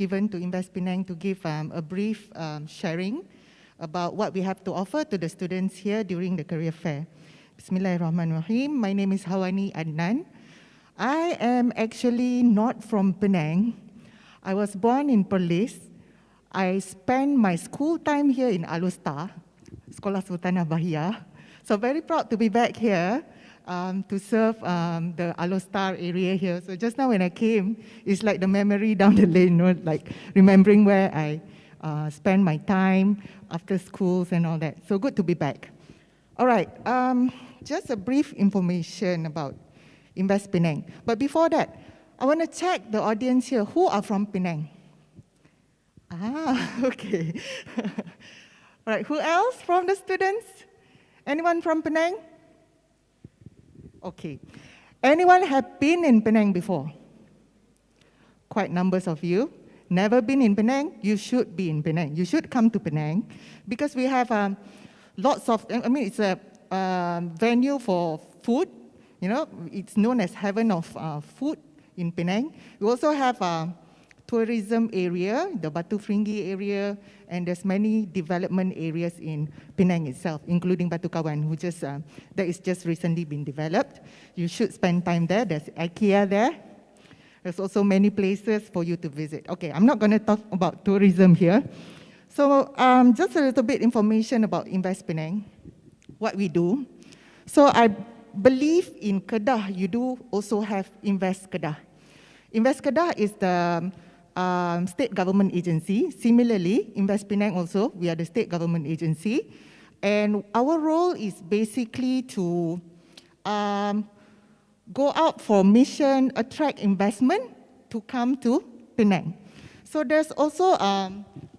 given to Invest Penang to give a brief sharing about what we have to offer to the students here during the career fair. Bismillahirrahmanirrahim. My name is Hawani Adnan. I am actually not from Penang. I was born in Perlis. I spent my school time here in Alustar, Sekolah Sultanah Bahia. So very proud to be back here to serve the Alustar area here. So just now when I came, it's like the memory down the lane, like remembering where I spend my time after schools and all that. So good to be back. All right, just a brief information about Invest Penang. But before that, I want to check the audience here. Who are from Penang? Okay. All right, who else from the students? Anyone from Penang? Okay. Anyone have been in Penang before? Quite numbers of you. Never been in Penang? You should be in Penang. You should come to Penang because we have lots of, it's a venue for food. You know, it's known as Heaven of Food in Penang. We also have a tourism area, the Batu Fringhi area, and there's many development areas in Penang itself, including Batu Kawan, that is just recently been developed. You should spend time there. There's IKEA there. There's also many places for you to visit. Okay, I'm not going to talk about tourism here. So just a little bit information about Invest Penang, what we do. So I believe in Kedah, you do also have Invest Kedah. Invest Kedah is the state government agency. Similarly, Invest Penang also, we are the state government agency. And our role is basically to go out for mission, attract investment to come to Penang. So there's also,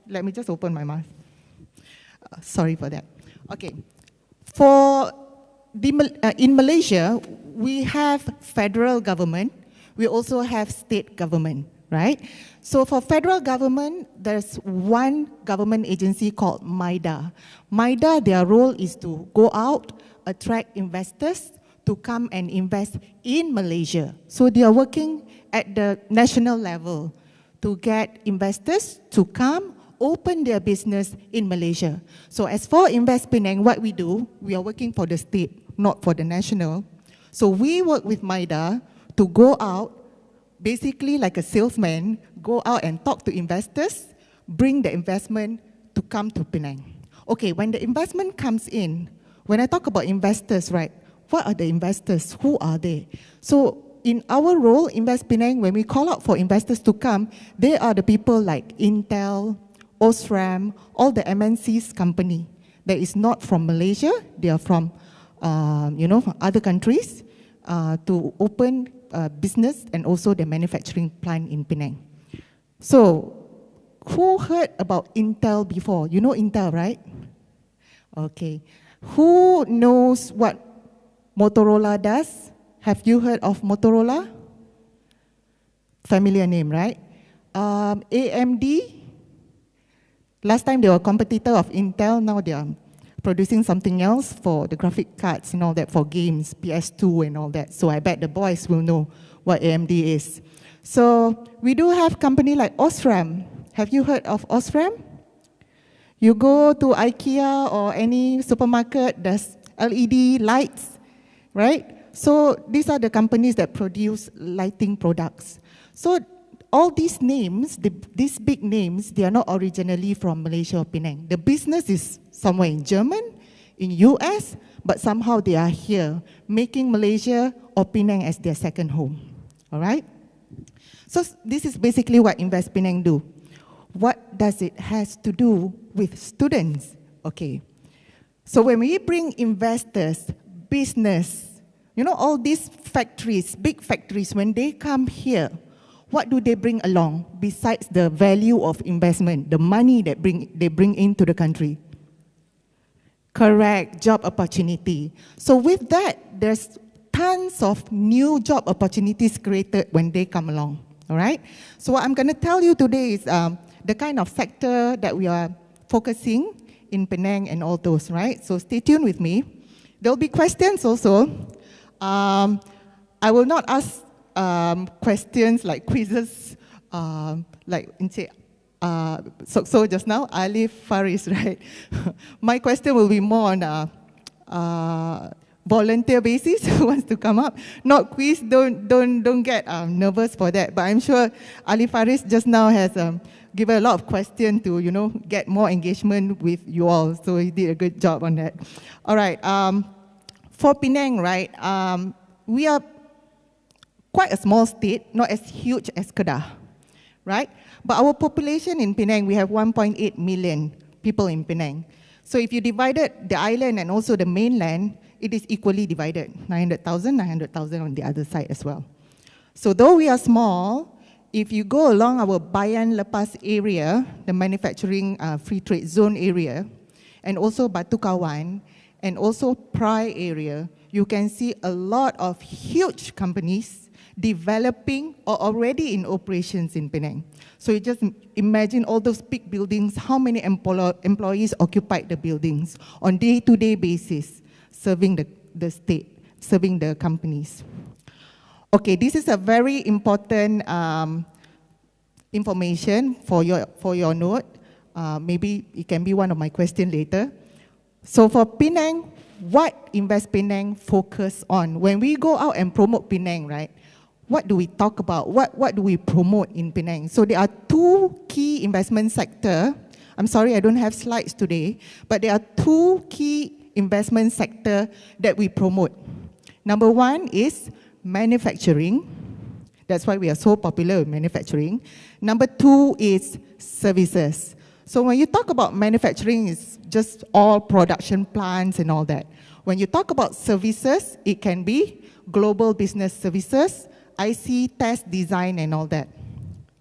let me just open my mouth. Sorry for that. Okay. In Malaysia, we have federal government. We also have state government, right? So for federal government, there's one government agency called MIDA. MIDA, their role is to go out, attract investors to come and invest in Malaysia. So they are working at the national level to get investors to come open their business in Malaysia. So as for Invest Penang, what we do, we are working for the state, not for the national. So we work with MIDA to go out, basically like a salesman, go out and talk to investors, bring the investment to come to Penang. Okay, when the investment comes in, when I talk about investors, right, what are the investors? Who are they? So in our role, Invest Penang, when we call out for investors to come, they are the people like Intel, Osram, all the MNCs company that is not from Malaysia, they are from other countries to open business and also the manufacturing plant in Penang. So, who heard about Intel before? You know Intel, right? Okay. Who knows what Motorola does? Have you heard of Motorola? Familiar name, right? AMD. Last time they were a competitor of Intel, now they are producing something else for the graphic cards and all that for games, PS2 and all that. So I bet the boys will know what AMD is. So we do have company like Osram. Have you heard of Osram? You go to IKEA or any supermarket, there's LED lights, right? So these are the companies that produce lighting products. So all these names, these big names, they are not originally from Malaysia or Penang. The business is somewhere in Germany, in US, but somehow they are here, making Malaysia or Penang as their second home. All right? So this is basically what Invest Penang do. What does it has to do with students? Okay. So when we bring investors, business, all these factories, big factories, when they come here, what do they bring along besides the value of investment, the money that they bring into the country? Correct, job opportunity. So with that, there's tons of new job opportunities created when they come along, all right? So what I'm going to tell you today is the kind of sector that we are focusing in Penang and all those, right? So stay tuned with me. There'll be questions also. I will not ask questions like quizzes, like so just now, Alif, Faris, right? My question will be more on volunteer basis who wants to come up. Not quiz, don't get nervous for that. But I'm sure Ali Faris just now has given a lot of questions to, get more engagement with you all. So he did a good job on that. All right, for Penang, right, we are quite a small state, not as huge as Kedah, right? But our population in Penang, we have 1.8 million people in Penang. So if you divided the island and also the mainland, it is equally divided, 900,000 on the other side as well. So though we are small, if you go along our Bayan Lepas area, the manufacturing free trade zone area, and also Batu Kawan, and also Prai area, you can see a lot of huge companies developing or already in operations in Penang. So you just imagine all those big buildings, how many employees occupied the buildings on day-to-day basis, serving the state, serving the companies. Okay, this is a very important information for your note. Maybe it can be one of my questions later. So for Penang, what Invest Penang focus on? When we go out and promote Penang, right? What do we talk about? What do we promote in Penang? So there are two key investment sectors. I'm sorry, I don't have slides today, but there are two key investment sectors that we promote. Number one is manufacturing. That's why we are so popular with manufacturing. Number two is services. So when you talk about manufacturing, it's just all production plants and all that. When you talk about services, it can be global business services, IC, test, design, and all that,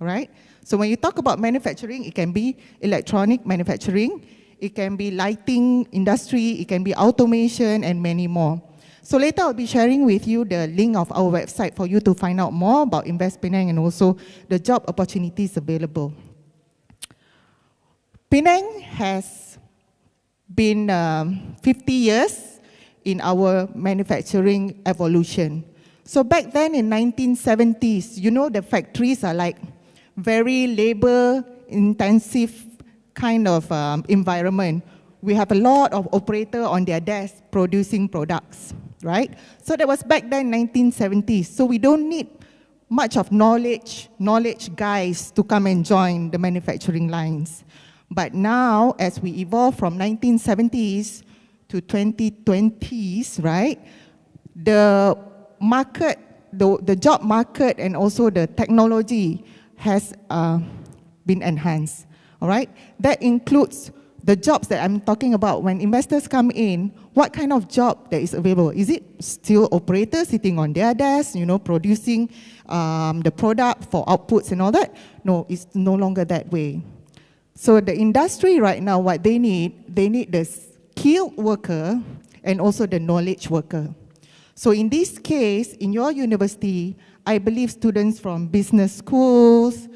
all right? So when you talk about manufacturing, it can be electronic manufacturing, it can be lighting industry, it can be automation, and many more. So later I'll be sharing with you the link of our website for you to find out more about Invest Penang and also the job opportunities available. Penang has been 50 years in our manufacturing evolution. So back then in 1970s, the factories are like very labor-intensive kind of environment. We have a lot of operators on their desk producing products, right? So that was back then 1970s. So we don't need much of knowledge guys to come and join the manufacturing lines. But now, as we evolve from 1970s to 2020s, right, the market, the job market and also the technology has been enhanced, all right? That includes the jobs that I'm talking about. When investors come in, what kind of job that is available? Is it still operators sitting on their desk, producing the product for outputs and all that? No, it's no longer that way. So the industry right now, what they need the skilled worker and also the knowledge worker. So in this case, in your university, I believe students from business schools,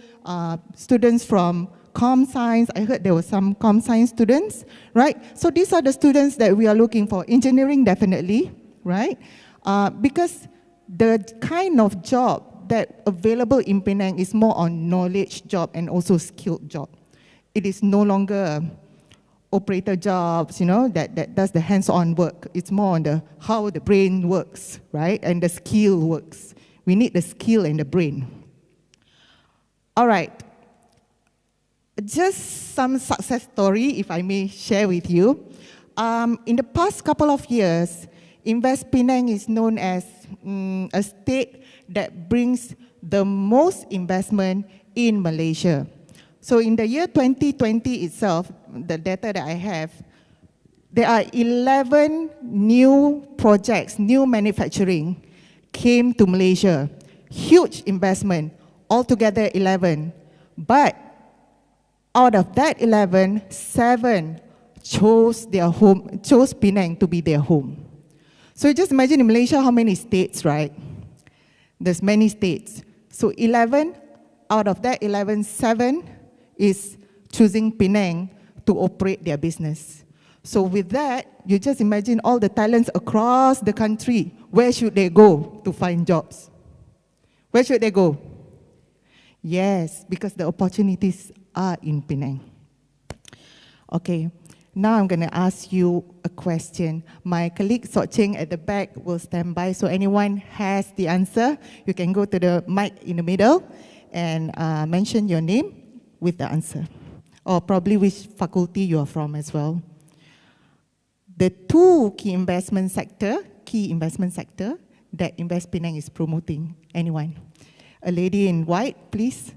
students from comm science, I heard there were some comm science students, right? So these are the students that we are looking for. Engineering, definitely, right? Because the kind of job that available in Penang is more on knowledge job and also skilled job. It is no longer operator jobs, that does the hands-on work. It's more on the how the brain works, right? And the skill works. We need the skill and the brain. All right. Just some success story, if I may share with you. In the past couple of years, Invest Penang is known as a state that brings the most investment in Malaysia. So in the year 2020 itself, the data that I have, there are 11 new projects, new manufacturing came to Malaysia. Huge investment, altogether 11. But out of that 11, 7 chose Penang to be their home. So you just imagine in Malaysia how many states, right? There's many states. So 11, out of that 11, 7 is choosing Penang to operate their business. So with that, you just imagine all the talents across the country. Where should they go to find jobs? Where should they go? Yes, because the opportunities are in Penang. Okay, Now I'm going to ask you a question. My colleague Sok Cheng at the back will stand by. So anyone has the answer, you can go to the mic in the middle and mention your name with the answer, or probably which faculty you are from as well. The two key investment sector that Invest Penang is promoting. Anyone? A lady in white, please.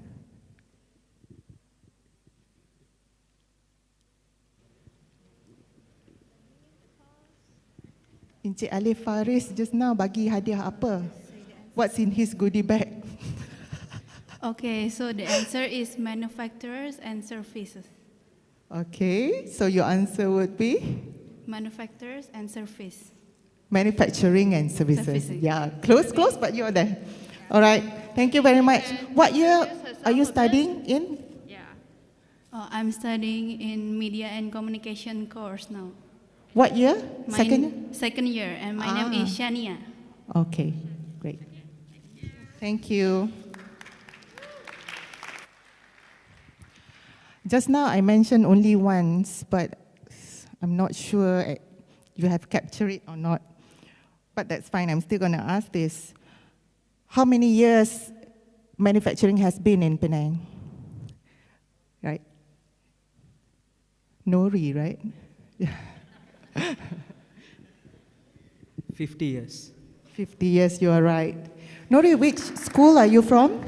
Encik Alif Faris just now bagi hadiah apa? What's in his goodie bag? Okay, so the answer is manufacturers and services. Okay, so your answer would be? Manufacturers and service. Manufacturing and services. Services. Yeah, close, but you're there. All right, thank you very much. What year are you studying in? Oh, I'm studying in media and communication course now. What year? Second year, and my name is Shania. Okay, great. Thank you. Just now I mentioned only once, but I'm not sure you have captured it or not. But that's fine, I'm still going to ask this. How many years manufacturing has been in Penang? Right? Nori, right? 50 years. 50 years, you are right. Nori, which school are you from?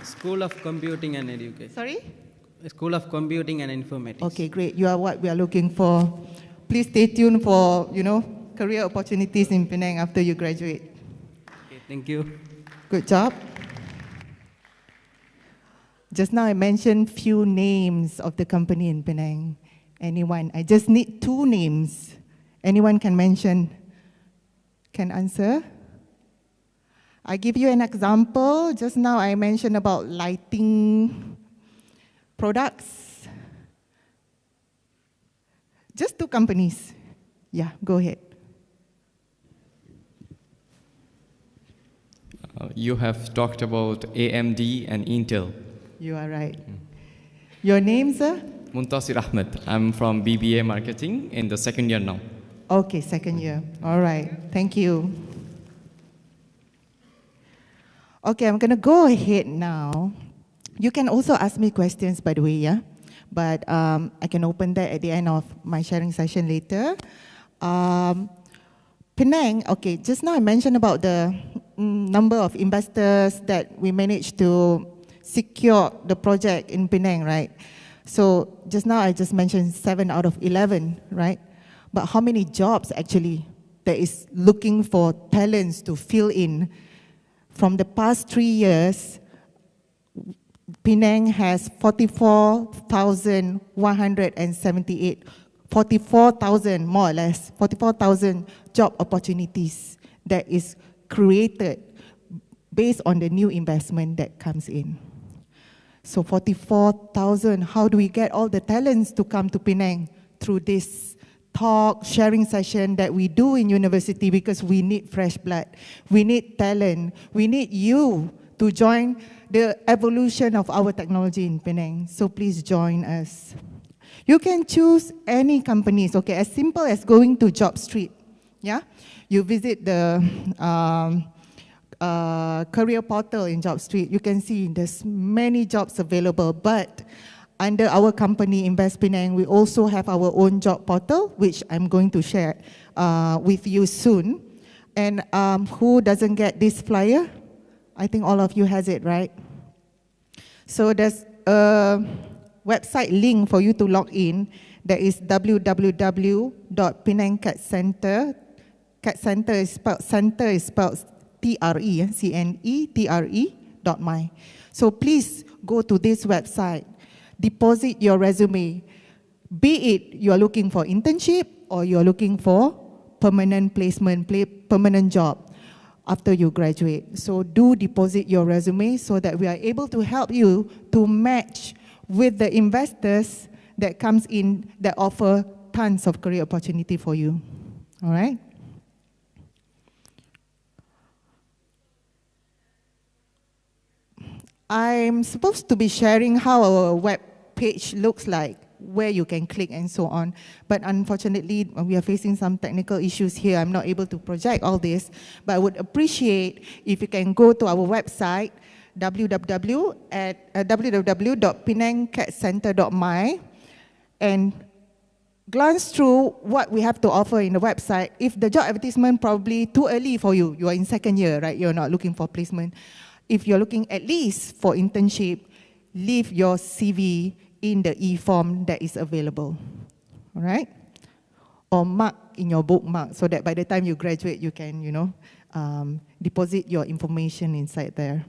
School of Computing and Education. Sorry? School of Computing and Informatics. Okay, great. You are what we are looking for. Please stay tuned for, career opportunities in Penang after you graduate. Okay, thank you. Good job. Just now I mentioned few names of the company in Penang. Anyone? I just need 2 names. Anyone can mention, can answer? I give you an example. Just now I mentioned about lighting products. Just 2 companies. Yeah, go ahead. You have talked about AMD and Intel. You are right. Your name, sir? Muntasir Ahmed. I'm from BBA Marketing in the 2nd year now. Okay, 2nd year. All right. Thank you. Okay, I'm going to go ahead now. You can also ask me questions, by the way, yeah? But I can open that at the end of my sharing session later. Penang, okay, just now I mentioned about the number of investors that we managed to secure the project in Penang, right? So just now I just mentioned 7 out of 11, right? But how many jobs actually that is looking for talents to fill in? From the past 3 years, Penang has 44,178, 44,000 more or less, 44,000 job opportunities that is created based on the new investment that comes in. So 44,000, how do we get all the talents to come to Penang? Through this talk, sharing session that we do in university, because we need fresh blood, we need talent, we need you to join the evolution of our technology in Penang. So please join us. You can choose any companies, okay, as simple as going to Job Street, yeah? You visit the career portal in Job Street, you can see there's many jobs available, but under our company, Invest Penang, we also have our own job portal, which I'm going to share with you soon. And who doesn't get this flyer? I think all of you has it, right? So there's a website link for you to log in. That is www.penangcatcenter. Cat Center is spelled TRE, CNETRE.my. So please go to this website. Deposit your resume, be it you are looking for internship or you are looking for permanent placement, permanent job after you graduate. So do deposit your resume so that we are able to help you to match with the investors that comes in that offer tons of career opportunity for you. All right? I'm supposed to be sharing how our web page looks like where you can click and so on. But unfortunately, we are facing some technical issues here. I'm not able to project all this, but I would appreciate if you can go to our website, www.penangcatcenter.my, and glance through what we have to offer in the website. If the job advertisement probably too early for you, you are in second year, right? You're not looking for placement. If you're looking at least for internship, leave your CV in the e-form that is available, all right? Or mark in your bookmark so that by the time you graduate, you can, deposit your information inside there.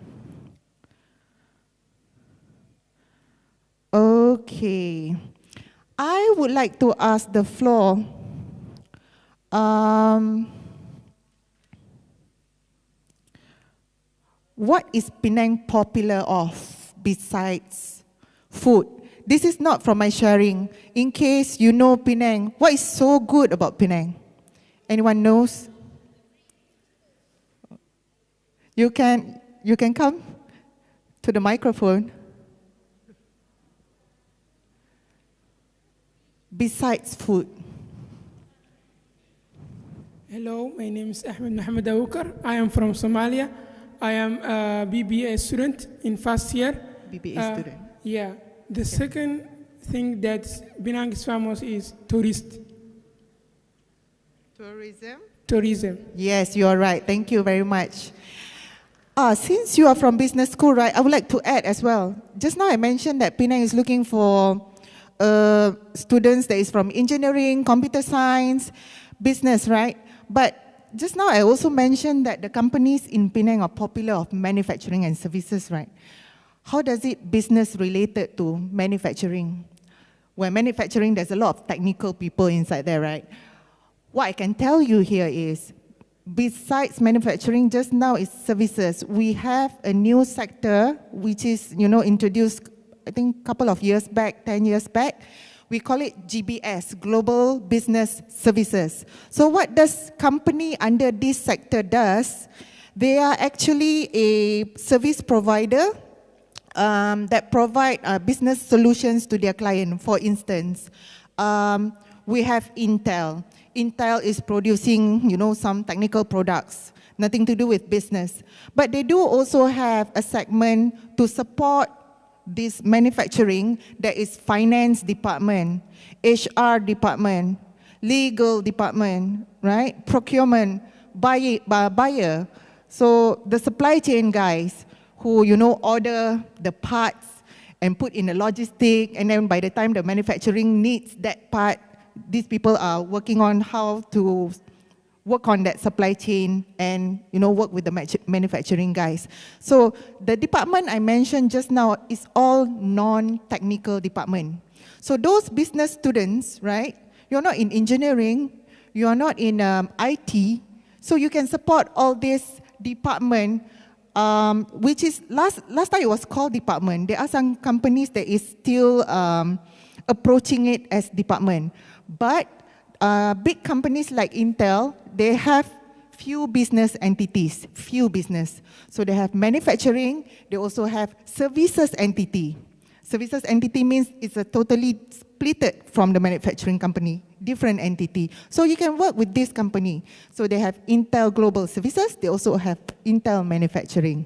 Okay. I would like to ask the floor, what is Penang popular of besides food? This is not from my sharing. In case you know Penang, what is so good about Penang? Anyone knows? You can come to the microphone. Besides food. Hello, my name is Ahmed Mohamed Awukar. I am from Somalia. I am a BBA student in first year. BBA student. Yeah. The second thing that Penang is famous is tourism. Tourism. Yes, you are right. Thank you very much. Since you are from business school, right, I would like to add as well. Just now I mentioned that Penang is looking for students that is from engineering, computer science, business, right? But just now I also mentioned that the companies in Penang are popular of manufacturing and services, right? How does it business related to manufacturing? Well, manufacturing, there's a lot of technical people inside there, right? What I can tell you here is, besides manufacturing, just now is services. We have a new sector which is, introduced I think a couple of years back, 10 years back. We call it GBS, Global Business Services. So what does company under this sector does? They are actually a service provider that provide business solutions to their client. For instance, we have Intel. Intel is producing, some technical products, nothing to do with business. But they do also have a segment to support this manufacturing, that is finance department, HR department, legal department, right? Procurement, buyer. So the supply chain guys who, order the parts and put in the logistic, and then by the time the manufacturing needs that part, these people are working on how to work on that supply chain and work with the manufacturing guys. So the department I mentioned just now is all non-technical department. So those business students, right? You're not in engineering, you are not in IT, so you can support all this department, which is last time it was called department. There are some companies that is still approaching it as department, but big companies like Intel, they have few business entities, So they have manufacturing, they also have services entity. Services entity means it's a totally splitted from the manufacturing company, different entity. So you can work with this company. So they have Intel Global Services, they also have Intel Manufacturing.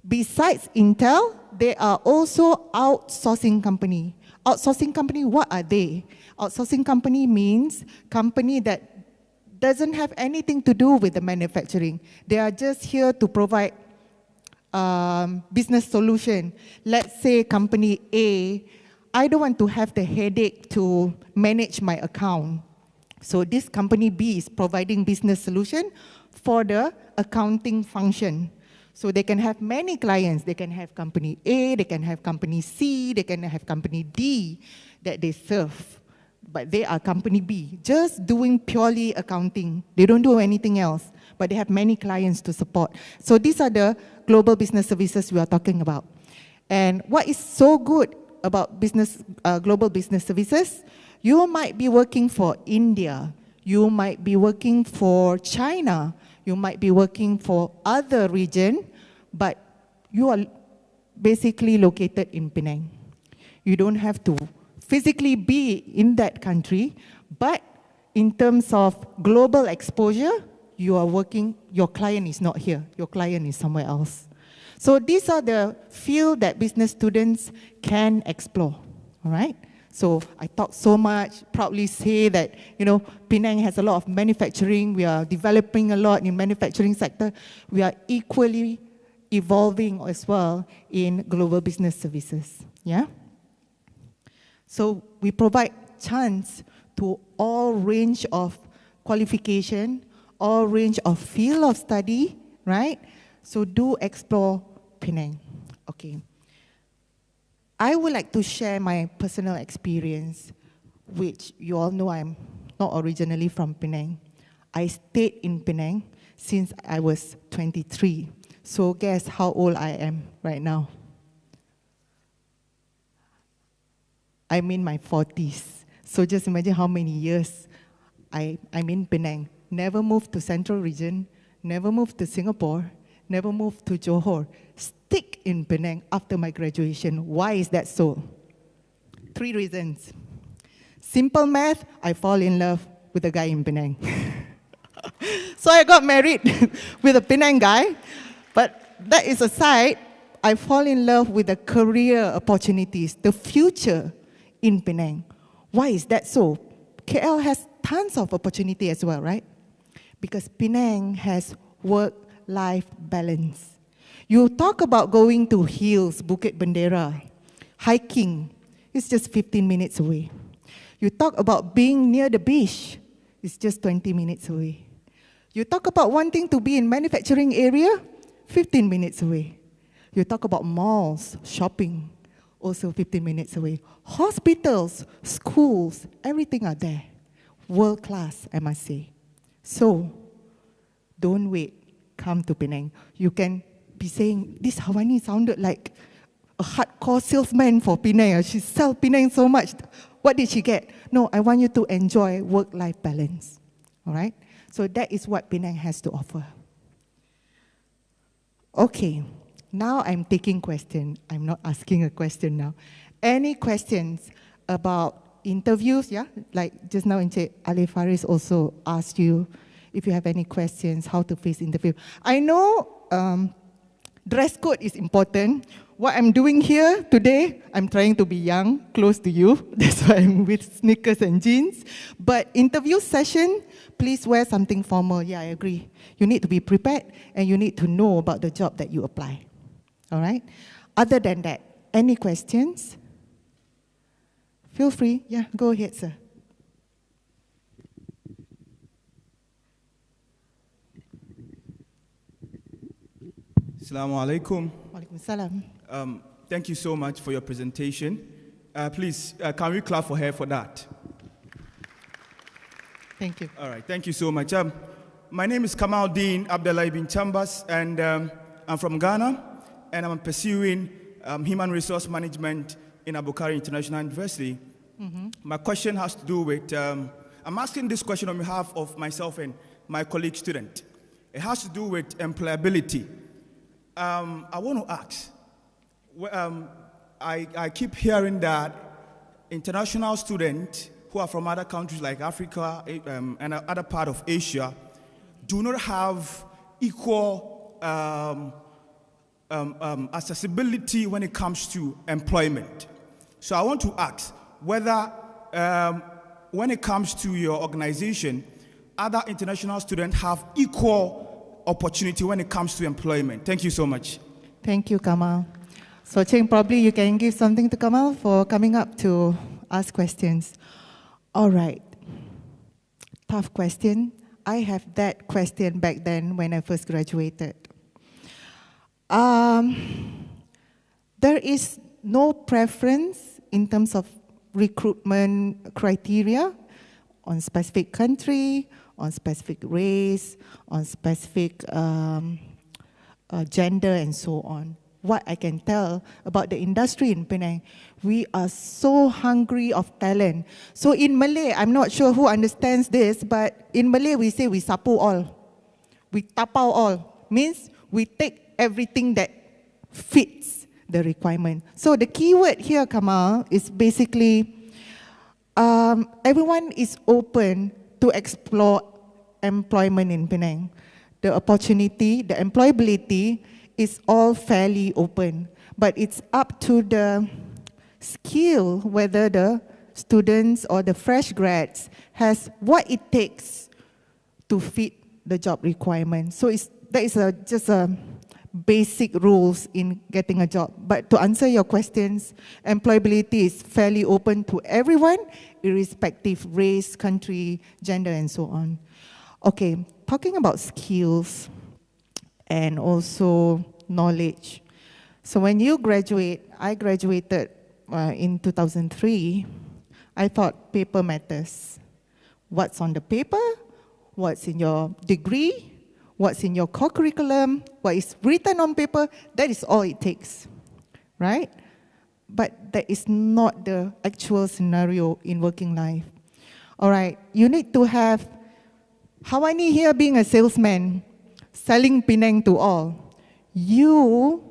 Besides Intel, they are also outsourcing company. Outsourcing company, what are they? Outsourcing company means company that doesn't have anything to do with the manufacturing. They are just here to provide business solution. Let's say company A, I don't want to have the headache to manage my account. So this company B is providing business solution for the accounting function. So they can have many clients. They can have company A, they can have company C, they can have company D that they serve. But they are company B, just doing purely accounting. They don't do anything else, but they have many clients to support. So these are the global business services we are talking about. And what is so good about global business services? You might be working for India, you might be working for China, you might be working for other region, but you are basically located in Penang. You don't have to physically be in that country, but in terms of global exposure, you are working, your client is not here, your client is somewhere else. So these are the fields that business students can explore, all right? So I talk so much, proudly say that, Penang has a lot of manufacturing, we are developing a lot in manufacturing sector, we are equally evolving as well in global business services, yeah? So we provide chance to all range of qualification, all range of field of study, right? So do explore Penang. Okay. I would like to share my personal experience, which you all know I'm not originally from Penang. I stayed in Penang since I was 23. So guess how old I am right now? I'm in my 40s. So just imagine how many years I'm in Penang. Never moved to Central Region, never moved to Singapore, never moved to Johor. Stick in Penang after my graduation. Why is that so? 3 reasons. Simple math, I fall in love with a guy in Penang. So I got married with a Penang guy, but that is aside, I fall in love with the career opportunities, the future in Penang. Why is that so? KL has tons of opportunity as well, right? Because Penang has work-life balance. You talk about going to hills, Bukit Bendera, hiking, it's just 15 minutes away. You talk about being near the beach, it's just 20 minutes away. You talk about wanting to be in manufacturing area, 15 minutes away. You talk about malls, shopping, also 15 minutes away. Hospitals, schools, everything are there. World class, I must say. So, don't wait, come to Penang. You can be saying, this Hawani sounded like a hardcore salesman for Penang. She sells Penang so much. What did she get? No, I want you to enjoy work-life balance. All right? So that is what Penang has to offer. Okay, now I'm taking question. I'm not asking a question now. Any questions about interviews? Yeah, like just now Encik Ali Faris also asked you if you have any questions, how to face interview. I know dress code is important. What I'm doing here today, I'm trying to be young, close to you. That's why I'm with sneakers and jeans. But interview session, please wear something formal. Yeah, I agree. You need to be prepared and you need to know about the job that you apply. All right? Other than that, any questions? Feel free. Yeah, go ahead, sir. Assalamu alaikum. Walaikum salam. Thank you so much for your presentation. Please, can we clap for her for that? Thank you. All right, thank you so much. My name is Kamaldeen Abdullah Ibn Chambas, and I'm from Ghana, and I'm pursuing human resource management in Abukari International University. My question has to do with, I'm asking this question on behalf of myself and my colleague student. It has to do with employability. I want to ask, I keep hearing that international students who are from other countries like Africa and other part of Asia do not have equal accessibility when it comes to employment. So I want to ask whether when it comes to your organization, other international students have equal opportunity when it comes to employment. Thank you so much. Thank you, Kamal. So Cheng, probably you can give something to Kamal for coming up to ask questions. All right. Tough question. I have that question back then when I first graduated. There is no preference in terms of recruitment criteria on specific country, on specific race, on specific gender, and so on. What I can tell about the industry in Penang, we are so hungry of talent. So in Malay, I'm not sure who understands this, but in Malay we say we sapu all. We tapau all. Means we take everything that fits the requirement. So the key word here, Kamal, is basically everyone is open to explore employment in Penang. The opportunity, the employability is all fairly open, but it's up to the skill whether the students or the fresh grads has what it takes to fit the job requirement. So that is just a basic rules in getting a job. But to answer your questions, employability is fairly open to everyone, irrespective race, country, gender, and so on. Okay, talking about skills and also knowledge. So when you graduate, I graduated in 2003, I thought paper matters. What's on the paper, what's in your degree, what's in your core curriculum, what is written on paper, that is all it takes, right? But that is not the actual scenario in working life. All right, you need to have, Hawani here being a salesman, selling Penang to all. You,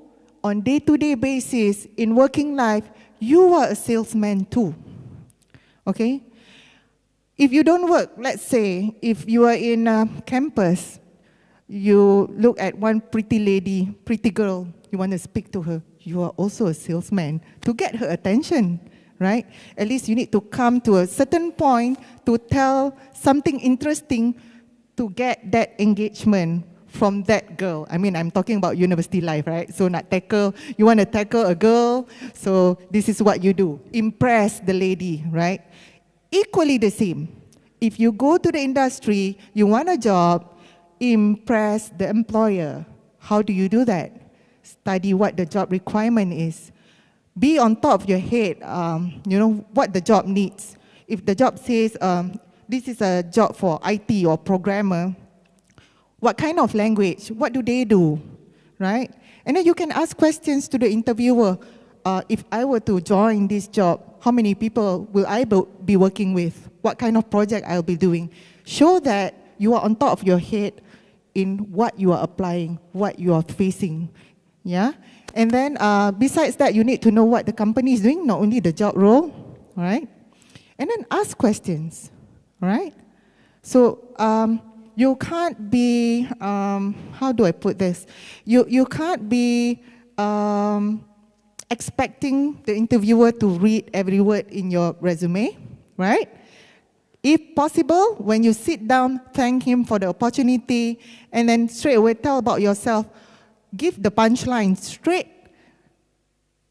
on day-to-day basis, in working life, you are a salesman too, okay? If you don't work, let's say, if you are in a campus, you look at one pretty lady, pretty girl, you want to speak to her, you are also a salesman to get her attention, right? At least you need to come to a certain point to tell something interesting to get that engagement from that girl. I mean, I'm talking about university life, right? So you want to tackle a girl, so this is what you do. Impress the lady, right? Equally the same. If you go to the industry, you want a job, impress the employer. How do you do that? Study what the job requirement is. Be on top of your head, what the job needs. If the job says, this is a job for IT or programmer, what kind of language? What do they do, right? And then you can ask questions to the interviewer. If I were to join this job, how many people will I be working with? What kind of project I'll be doing? Show that you are on top of your head in what you are applying, what you are facing, yeah? And then besides that, you need to know what the company is doing, not only the job role, all right? And then ask questions, all right? So you can't be, how do I put this? You can't be expecting the interviewer to read every word in your resume, right? If possible, when you sit down, thank him for the opportunity, and then straight away tell about yourself. Give the punchline straight.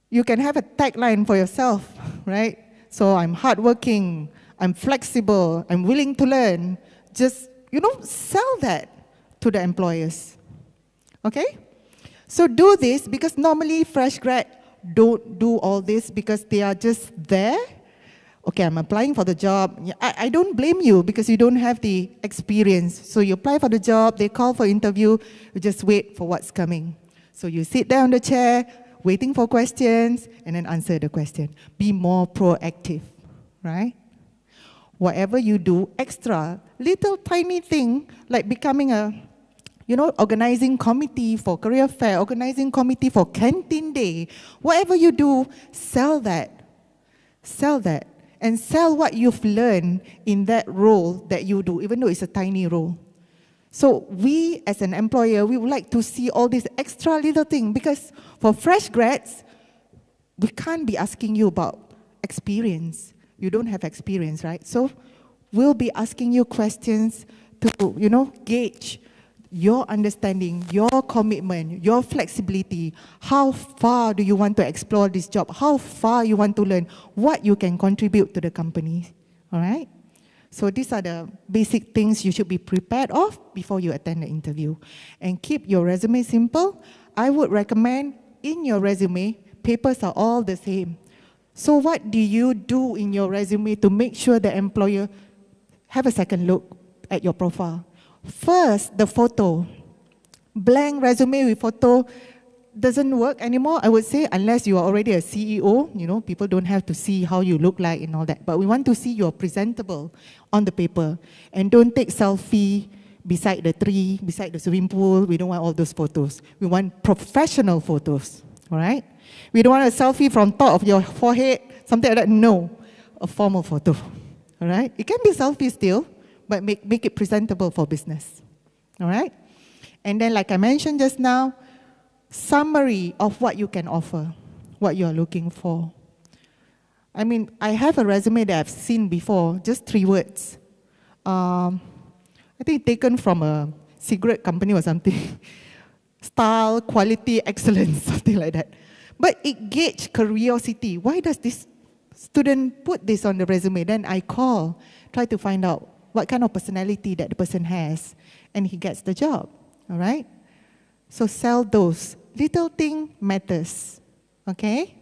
You can have a tagline for yourself, right? So I'm hardworking, I'm flexible, I'm willing to learn. Just, sell that to the employers, okay? So do this, because normally fresh grad don't do all this because they are just there. Okay, I'm applying for the job. I don't blame you because you don't have the experience. So you apply for the job, they call for interview, you just wait for what's coming. So you sit there on the chair, waiting for questions, and then answer the question. Be more proactive, right? Whatever you do, extra, little tiny thing, like becoming a, organizing committee for career fair, organizing committee for canteen day, whatever you do, sell that. Sell that. And sell what you've learned in that role that you do, even though it's a tiny role. So we, as an employer, we would like to see all these extra little things, because for fresh grads, we can't be asking you about experience. You don't have experience, right? So we'll be asking you questions to, gauge your understanding, your commitment, your flexibility. How far do you want to explore this job? How far you want to learn? What you can contribute to the company, all right? So these are the basic things you should be prepared of before you attend the interview. And keep your resume simple. I would recommend in your resume, papers are all the same. So what do you do in your resume to make sure the employer have a second look at your profile? First, the photo. Blank resume with photo doesn't work anymore, I would say, unless you are already a CEO. People don't have to see how you look like and all that. But we want to see you're presentable on the paper. And don't take selfie beside the tree, beside the swimming pool. We don't want all those photos. We want professional photos, all right? We don't want a selfie from top of your forehead, something like that. No, a formal photo, All right? It can be selfie still, but make it presentable for business. All right? And then, like I mentioned just now, summary of what you can offer, what you're looking for. I mean, I have a resume that I've seen before, just 3 words. I think taken from a cigarette company or something. Style, quality, excellence, something like that. But it gauged curiosity. Why does this student put this on the resume? Then I call, try to find out what kind of personality that the person has, and he gets the job, all right? So sell those. Little thing matters, okay?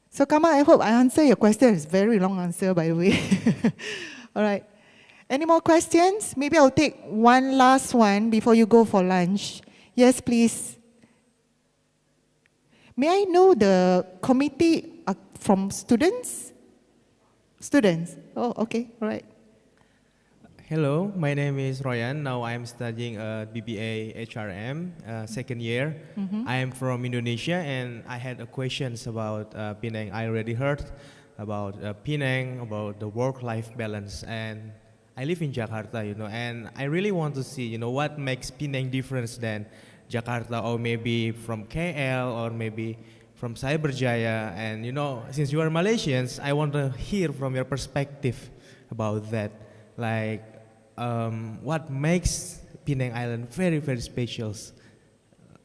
So Kamal, I hope I answer your question. It's a very long answer, by the way. All right. Any more questions? Maybe I'll take one last one before you go for lunch. Yes, please. May I know the committee from students? Students. Oh, okay. All right. Hello, my name is Royan. Now I'm studying BBA HRM, second year. I am from Indonesia, and I had questions about Penang. I already heard about Penang, about the work-life balance, and I live in Jakarta, and I really want to see, what makes Penang different than Jakarta, or maybe from KL, or maybe from Cyberjaya. And since you are Malaysians, I want to hear from your perspective about that. Like, what makes Penang Island very, very special?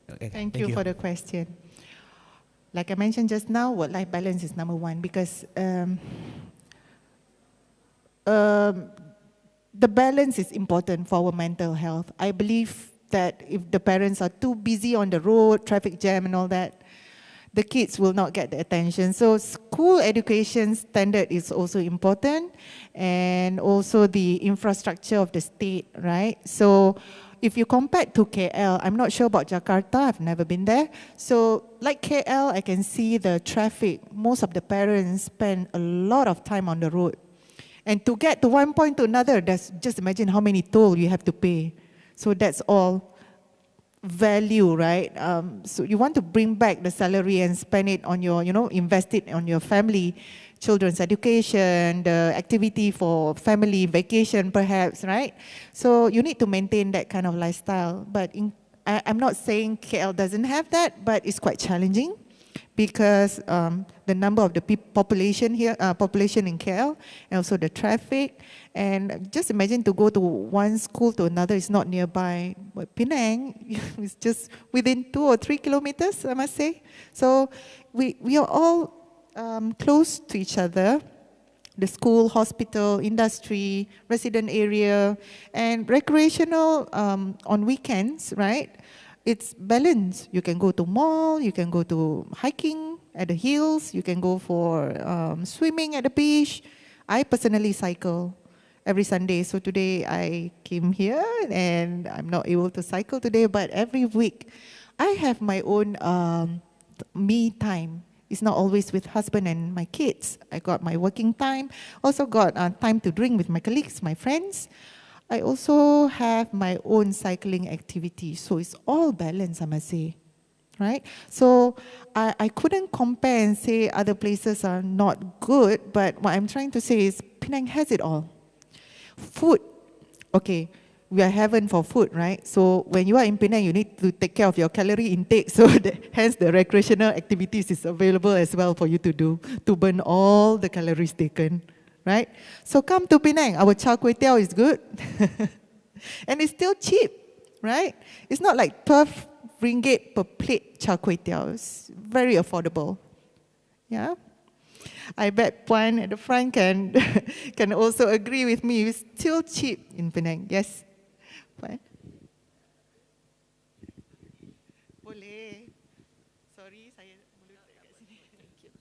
Okay, thank you for the question. Like I mentioned just now, work-life balance is number one because the balance is important for our mental health. I believe that if the parents are too busy on the road, traffic jam and all that, the kids will not get the attention. So school education standard is also important, and also the infrastructure of the state, right? So if you compare to KL, I'm not sure about Jakarta, I've never been there. So like KL, I can see the traffic. Most of the parents spend a lot of time on the road. And to get to one point to another, just imagine how many toll you have to pay. So that's all value, right? So you want to bring back the salary and spend it on your, invest it on your family, children's education, the activity for family, vacation perhaps, right? So you need to maintain that kind of lifestyle. But I'm not saying KL doesn't have that, but it's quite challenging because the number of the population here, population in KL, and also the traffic. And just imagine to go to one school to another is not nearby. But Penang is just within 2 or 3 kilometers, I must say. So we are all close to each other. The school, hospital, industry, resident area, and recreational on weekends, right? It's balanced. You can go to mall, you can go to hiking at the hills, you can go for swimming at the beach. I personally cycle every Sunday. So today I came here and I'm not able to cycle today, but every week I have my own me time. It's not always with husband and my kids. I got my working time, also got time to drink with my colleagues, my friends. I also have my own cycling activity. So it's all balanced, I must say, right? So I couldn't compare and say other places are not good, but what I'm trying to say is Penang has it all. Food, okay, we are heaven for food, right? So when you are in Penang, you need to take care of your calorie intake, so hence the recreational activities is available as well for you to do, to burn all the calories taken, right? So come to Penang, our char kway teow is good, and it's still cheap, right? It's not like 12 ringgit per plate char kway teow, it's very affordable, yeah? I bet Puan at the front can also agree with me. It's still cheap in Penang. Yes, Puan? Boleh. Sorry, saya mulut kat sini. Thank you.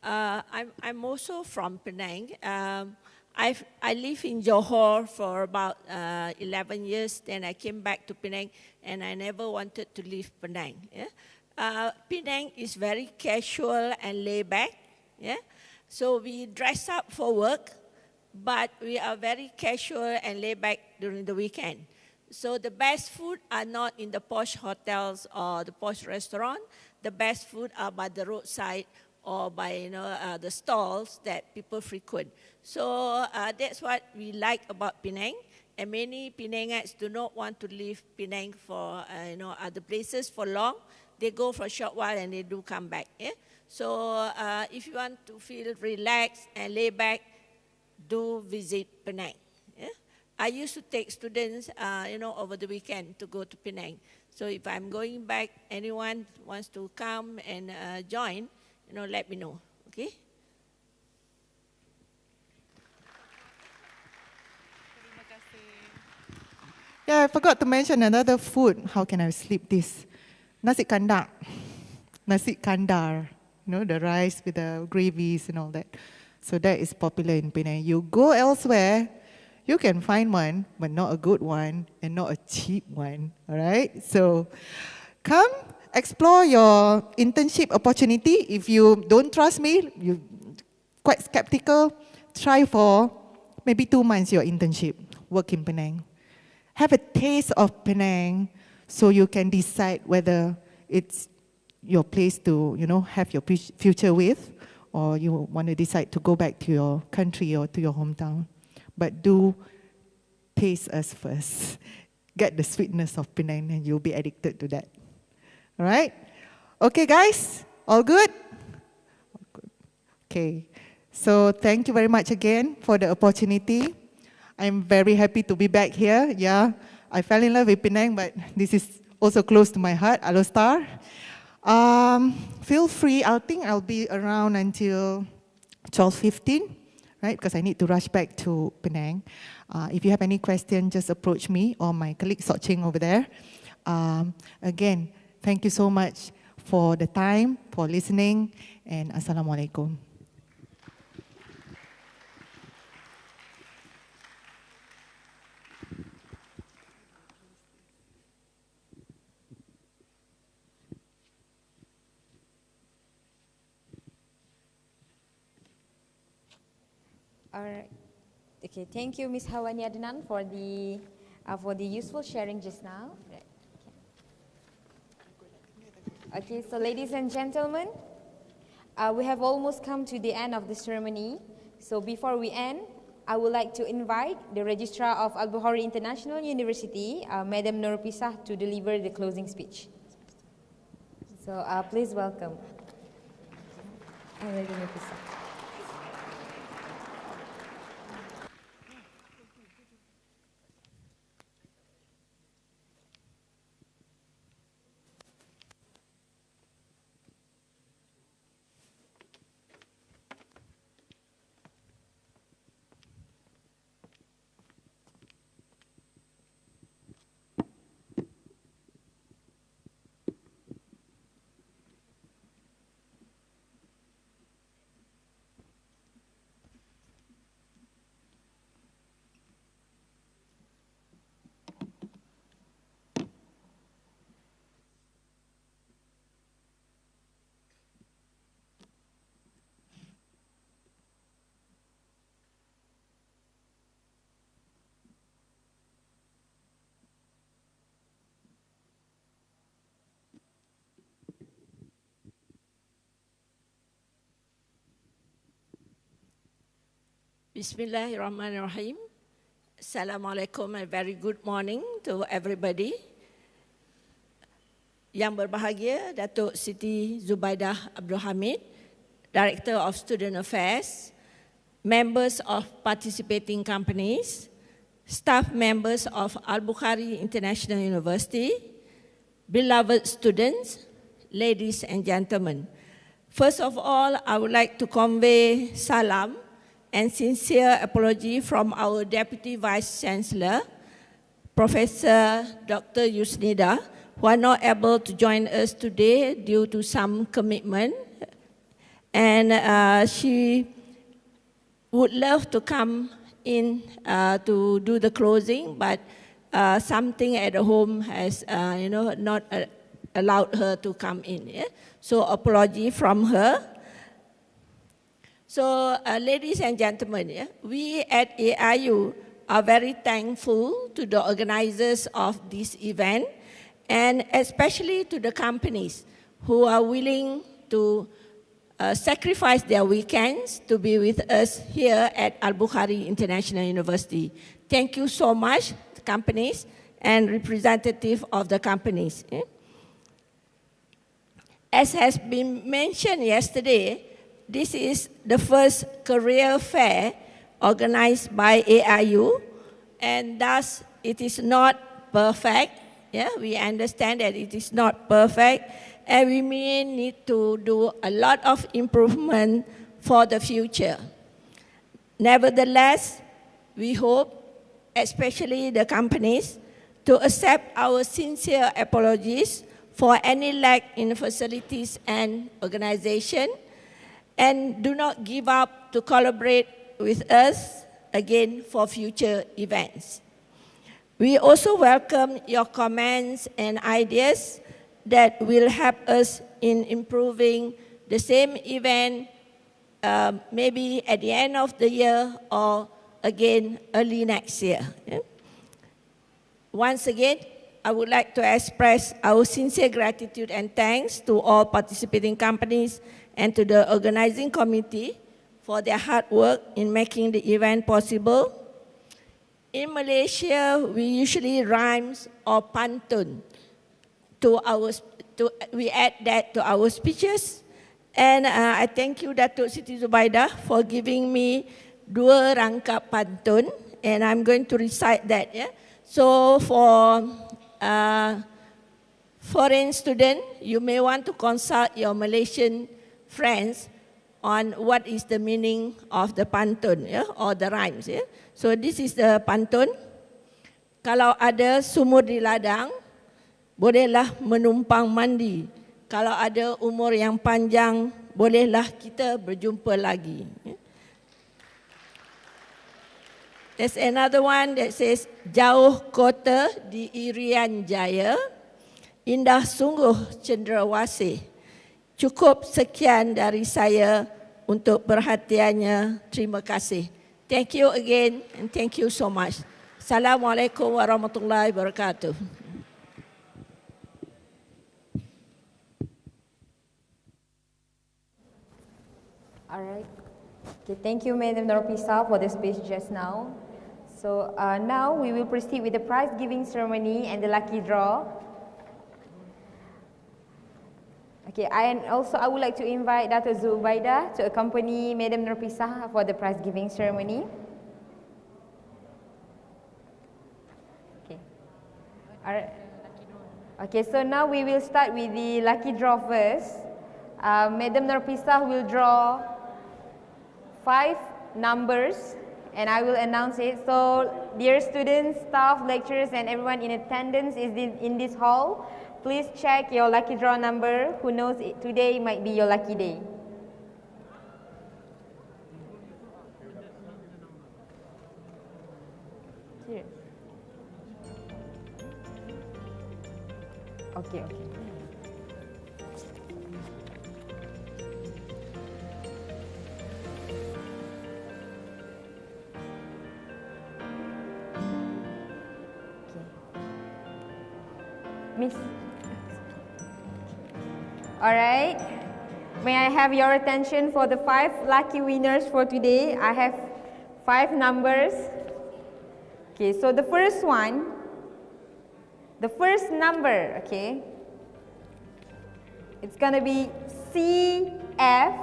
I'm also from Penang. I live in Johor for about 11 years. Then I came back to Penang, and I never wanted to leave Penang. Yeah? Penang is very casual and laid back. Yeah? So we dress up for work, but we are very casual and laid back during the weekend. So the best food are not in the posh hotels or the posh restaurant. The best food are by the roadside or by the stalls that people frequent. So that's what we like about Penang. And many Penangites do not want to leave Penang for other places for long. They go for a short while and they do come back. Yeah? So if you want to feel relaxed and lay back, do visit Penang. Yeah? I used to take students, over the weekend to go to Penang. So if I'm going back, anyone wants to come and join, let me know. Okay? Yeah, I forgot to mention another food. How can I slip this? Nasi kandar. Nasi kandar. The rice with the gravies and all that. So that is popular in Penang. You go elsewhere, you can find one, but not a good one and not a cheap one. All right? So come explore your internship opportunity. If you don't trust me, you're quite skeptical, try for maybe 2 months your internship, work in Penang. Have a taste of Penang so you can decide whether it's your place to, have your future with, or you want to decide to go back to your country or to your hometown. But do taste us first. Get the sweetness of Penang and you'll be addicted to that. All right? Okay, guys? All good? Okay. So thank you very much again for the opportunity. I'm very happy to be back here. Yeah, I fell in love with Penang, but this is also close to my heart, Alostar. Feel free, I think I'll be around until 12:15, right? Because I need to rush back to Penang. If you have any question, just approach me or my colleague Sok Ching over there. Again, thank you so much for the time, for listening, and Assalamualaikum. All right. Okay, thank you, Ms. Hawani Adnan, for the useful sharing just now. Okay, so ladies and gentlemen, we have almost come to the end of the ceremony. So before we end, I would like to invite the Registrar of Al-Bukhari International University, Madam Nur Pisah, to deliver the closing speech. So please welcome. Madam Nur Pisah. Bismillahirrahmanirrahim. Assalamualaikum, a very good morning to everybody. Yang berbahagia, Datuk Siti Zubaidah Abdul Hamid, Director of Student Affairs, members of participating companies, staff members of Al-Bukhari International University, beloved students, ladies and gentlemen. First of all, I would like to convey salam and sincere apology from our Deputy Vice Chancellor, Professor Dr. Yusnida, who are not able to join us today due to some commitment. And she would love to come in to do the closing, but something at home has not allowed her to come in. Yeah? So apology from her. So, ladies and gentlemen, yeah, we at AIU are very thankful to the organizers of this event, and especially to the companies who are willing to sacrifice their weekends to be with us here at Al-Bukhari International University. Thank you so much, companies and representative of the companies. As has been mentioned yesterday, this is the first career fair organized by AIU, and thus it is not perfect. Yeah, we understand that it is not perfect, and we may need to do a lot of improvement for the future. Nevertheless, we hope, especially the companies, to accept our sincere apologies for any lack in facilities and organization, and do not give up to collaborate with us again for future events. We also welcome your comments and ideas that will help us in improving the same event maybe at the end of the year or again early next year. Once again, I would like to express our sincere gratitude and thanks to all participating companies and to the organizing committee for their hard work in making the event possible. In Malaysia, we usually rhyme or pantun we add that to our speeches. And I thank you, Datuk Siti Zubaidah, for giving me 2 rangkap pantun, and I'm going to recite that. Yeah? So for foreign student, you may want to consult your Malaysian friends on what is the meaning of the pantun, yeah? Or the rhymes. Yeah? So this is the pantun. Kalau ada sumur di ladang, bolehlah menumpang mandi. Kalau ada umur yang panjang, bolehlah kita berjumpa lagi. There's another one that says, jauh kota di Irian Jaya, indah sungguh cendrawasih. Cukup sekian dari saya untuk perhatiannya. Terima kasih. Thank you again and thank you so much. Assalamualaikum warahmatullahi wabarakatuh. All right. Okay, thank you, Madam Norpisa, for the speech just now. So now we will proceed with the prize giving ceremony and the lucky draw. Okay, and also I would like to invite Dr. Zubaidah to accompany Madam Norpisa for the prize giving ceremony. Okay. All right. Okay, so now we will start with the lucky draw first. Madam Norpisa will draw 5 numbers and I will announce it. So dear students, staff, lecturers and everyone in attendance is in this hall, please check your lucky draw number. Who knows, today might be your lucky day. Serious? Okay. Miss. All right. May I have your attention for the 5 lucky winners for today? I have 5 numbers. Okay, so the first number, okay, it's gonna be CF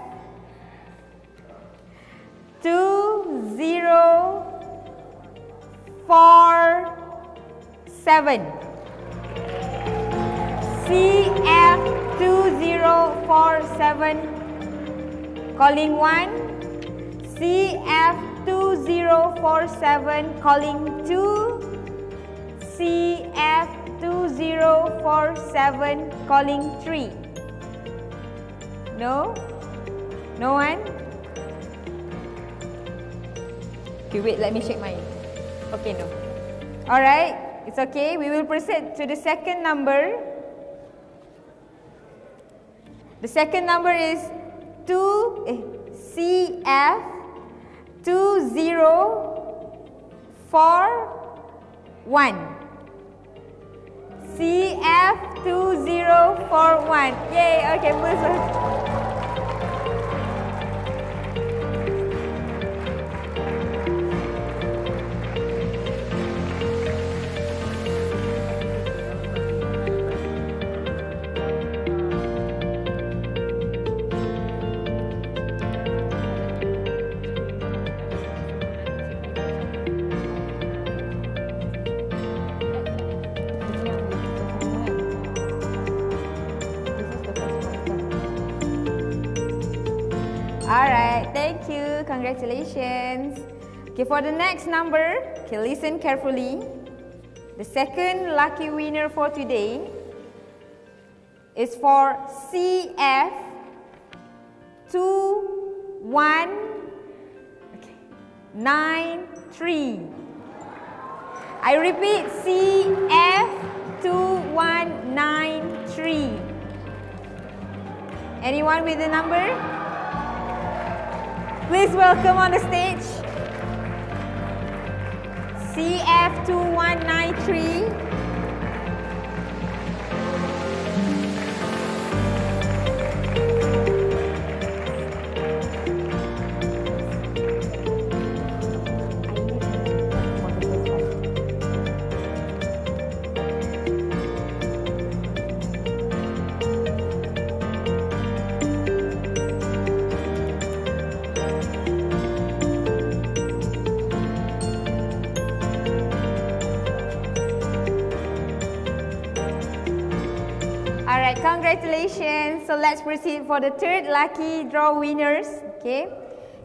2047. CF 2047, calling 1. CF 2047, calling 2. CF 2047, calling 3. No? No one? Okay, wait, let me check mine. Okay, no. Alright, it's okay. We will proceed to the second number. The second number is CF 2041. CF 2041. Yay, okay, congratulations. Okay, for the next number, okay, listen carefully. The second lucky winner for today is for CF 2193. I repeat, CF 2193. Anyone with the number? Please welcome on the stage CF 2193. Alright, congratulations. So let's proceed for the third lucky draw winners. Okay,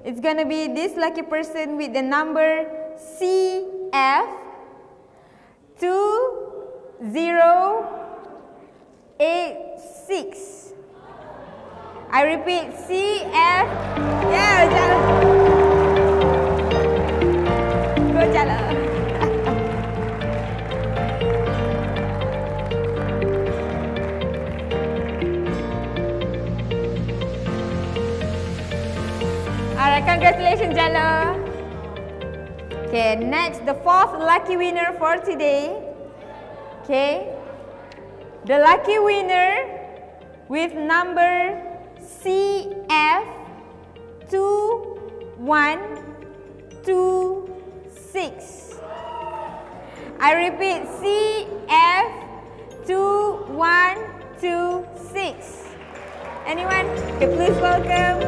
it's gonna be this lucky person with the number CF 2086. I repeat, CF. Yeah, jalan. Go jalan. Alright, congratulations, Jala. Okay, next, the fourth lucky winner for today. Okay, the lucky winner with number CF 2126. I repeat, CF 2126. Anyone? Okay, please welcome.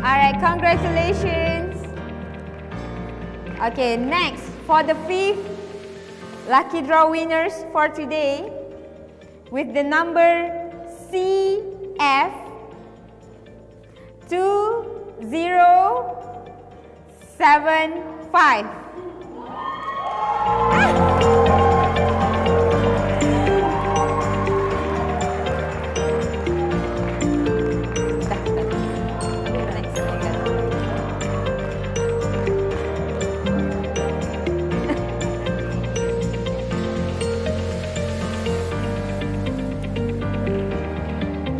Alright, congratulations. Okay, next, for the fifth lucky draw winners for today with the number CF 2075.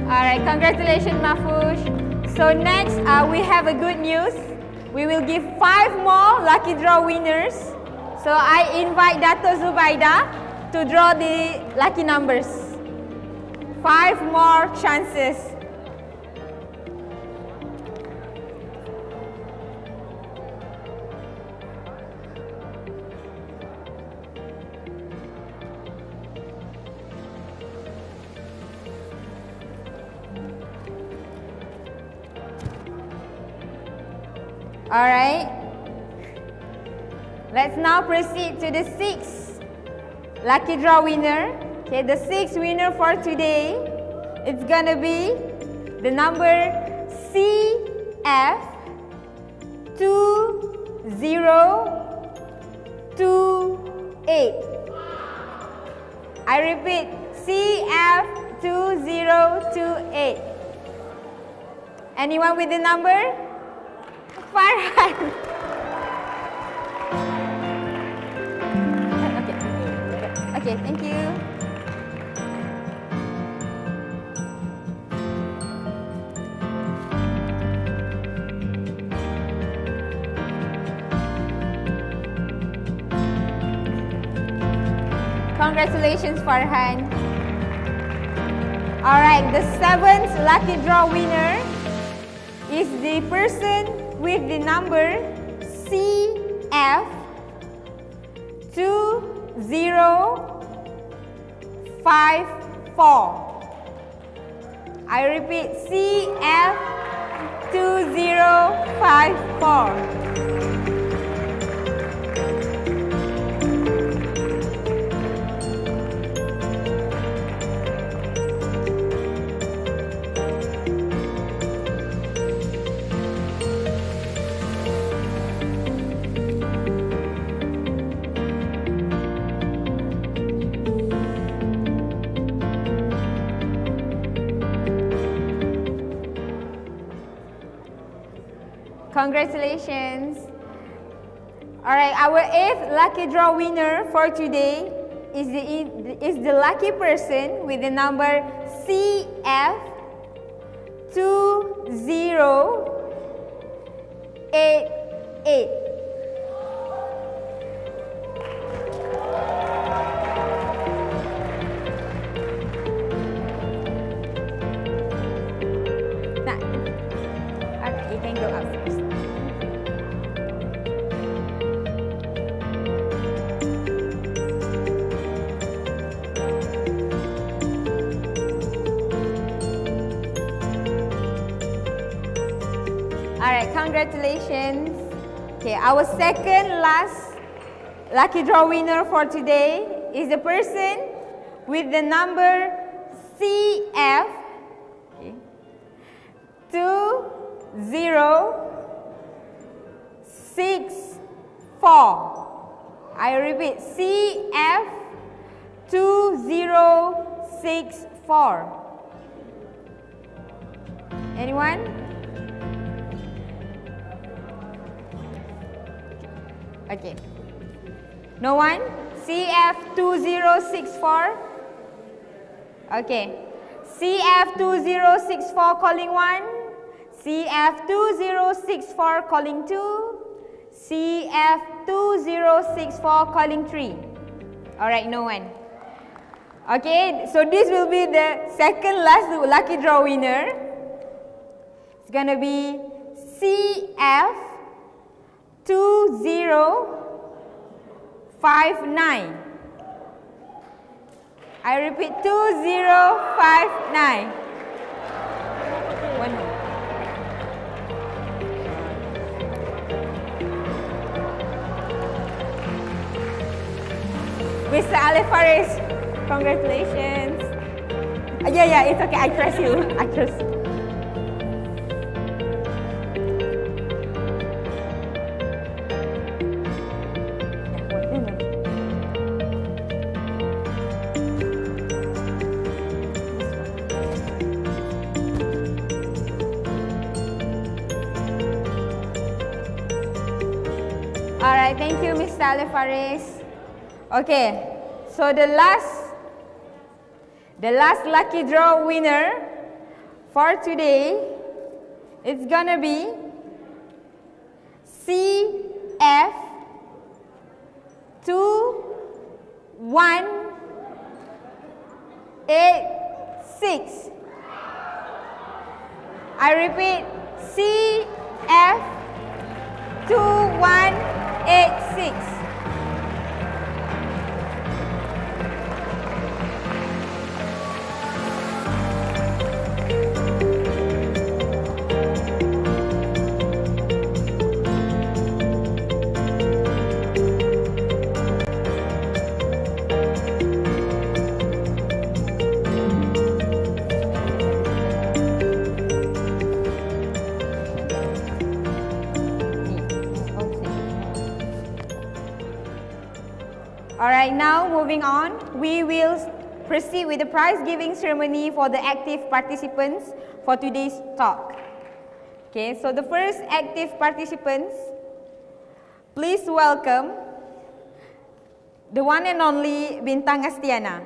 Alright, congratulations, Mahfush. So next, we have a good news. We will give 5 more lucky draw winners. So I invite Dato Zubaida to draw the lucky numbers. 5 more chances. Alright, let's now proceed to the 6th lucky draw winner. Okay, the 6th winner for today, it's gonna be the number CF 2028. I repeat, CF 2028. Anyone with the number? Farhan. Okay, thank you. Congratulations, Farhan. Alright, the 7th lucky draw winner is the person with the number CF I repeat, CF 2054. Congratulations. Alright, our 8th lucky draw winner for today is the lucky person with the number CF 2088. Alright, you can go up first. Alright, congratulations. Okay, our second last lucky draw winner for today is the person with the number CF 2064. I repeat, CF 2064. Anyone? Okay. No one? CF 2064? Okay. CF 2064 calling 1. CF 2064 calling 2. CF 2064 calling 3. Alright, no one. Okay, so this will be the second last lucky draw winner. It's gonna be CF 2059. I repeat, 2059. One more. Mr. Alefaris, congratulations. Yeah, it's okay. I trust you. I trust you. Alright, thank you, Mr. Alefaris. Okay, so the last lucky draw winner for today is gonna be CF 2186. I repeat, CF 2186. Alright, now moving on, we will proceed with the prize giving ceremony for the active participants for today's talk. Okay, so the first active participants, please welcome the one and only Bintang Astiana.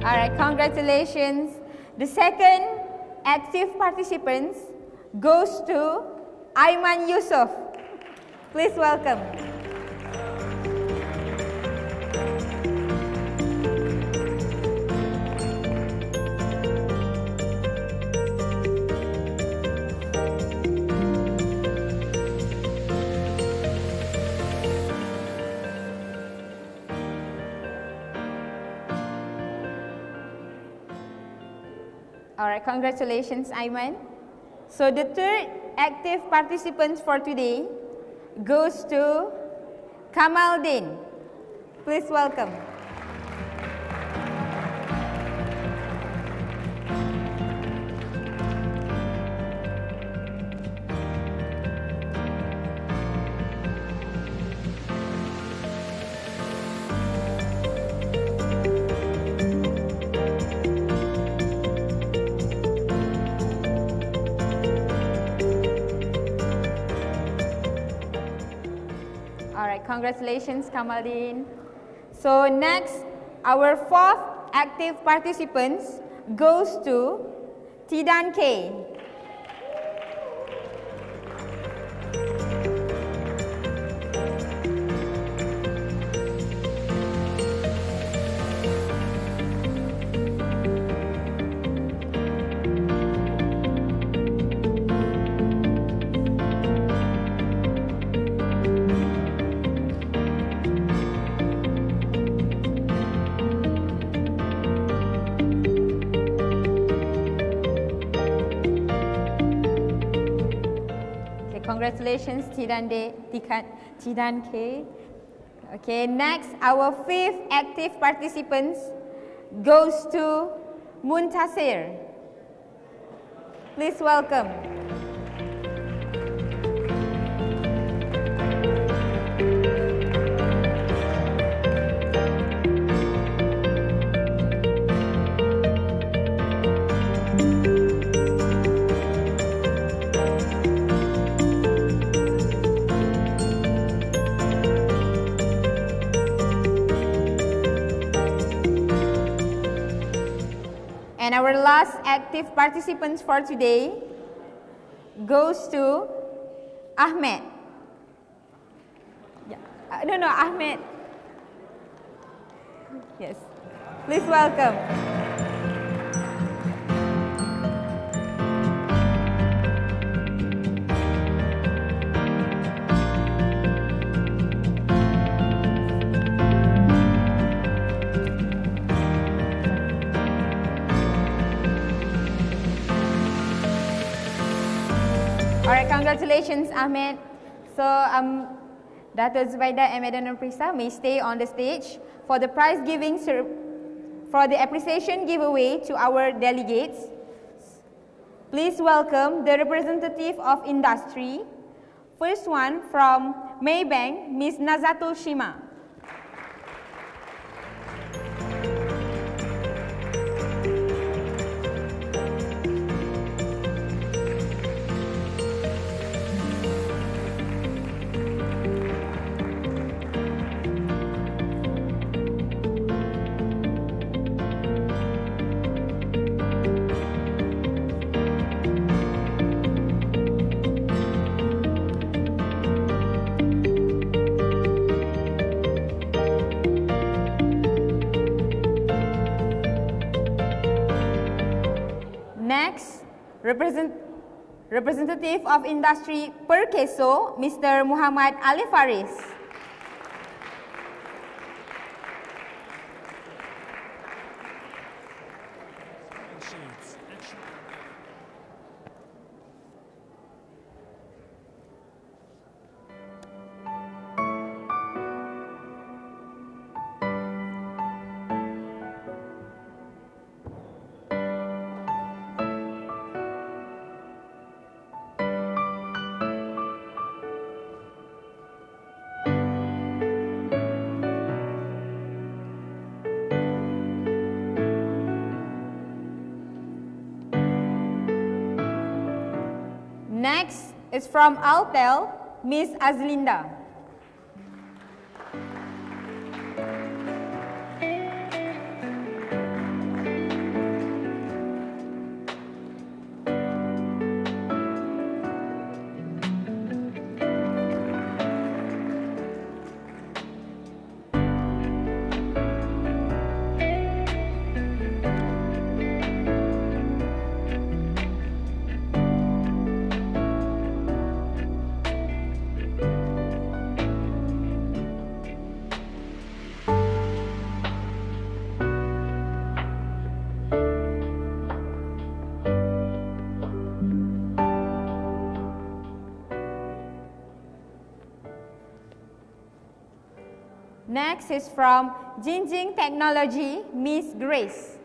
Alright, congratulations. The second active participants goes to Aiman Yusof. Please welcome. Alright, congratulations, Aiman. So the third active participant for today goes to Kamaldin. Please welcome. Alright, congratulations, Kamaldin. So next, our fourth active participants goes to Tidan K. Congratulations, Tidan K. Okay, next, our fifth active participants goes to Muntasir. Please welcome. And our last active participants for today goes to Ahmed. Yeah. No, Ahmed. Yes. Please welcome. Alright, congratulations, Ahmed. So, Dato' Zubaida and Madam Nurpisa may stay on the stage for the prize giving, for the appreciation giveaway to our delegates. Please welcome the representative of industry. First one from Maybank, Ms. Nazatul Shima. Next, representative of industry per Keso, Mr. Muhammad Ali Faris. Next is from Altel, Ms. Azlinda. Next is from Jinjing Technology, Miss Grace.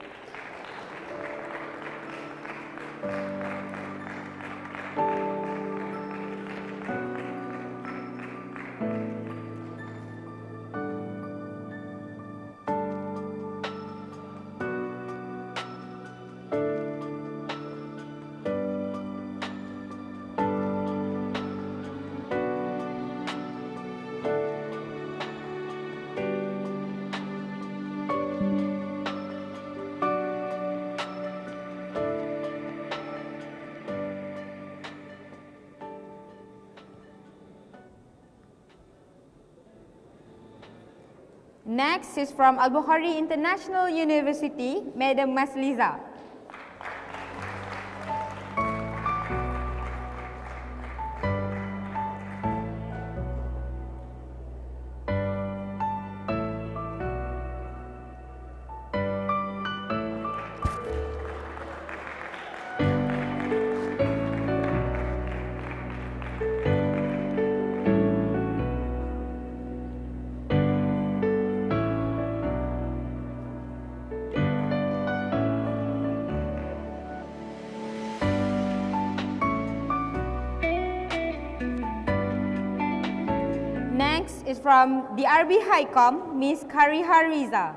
Next is from Al-Bukhari International University, Madam Masliza. Next is from the RB Highcom, Miss Kariha Riza.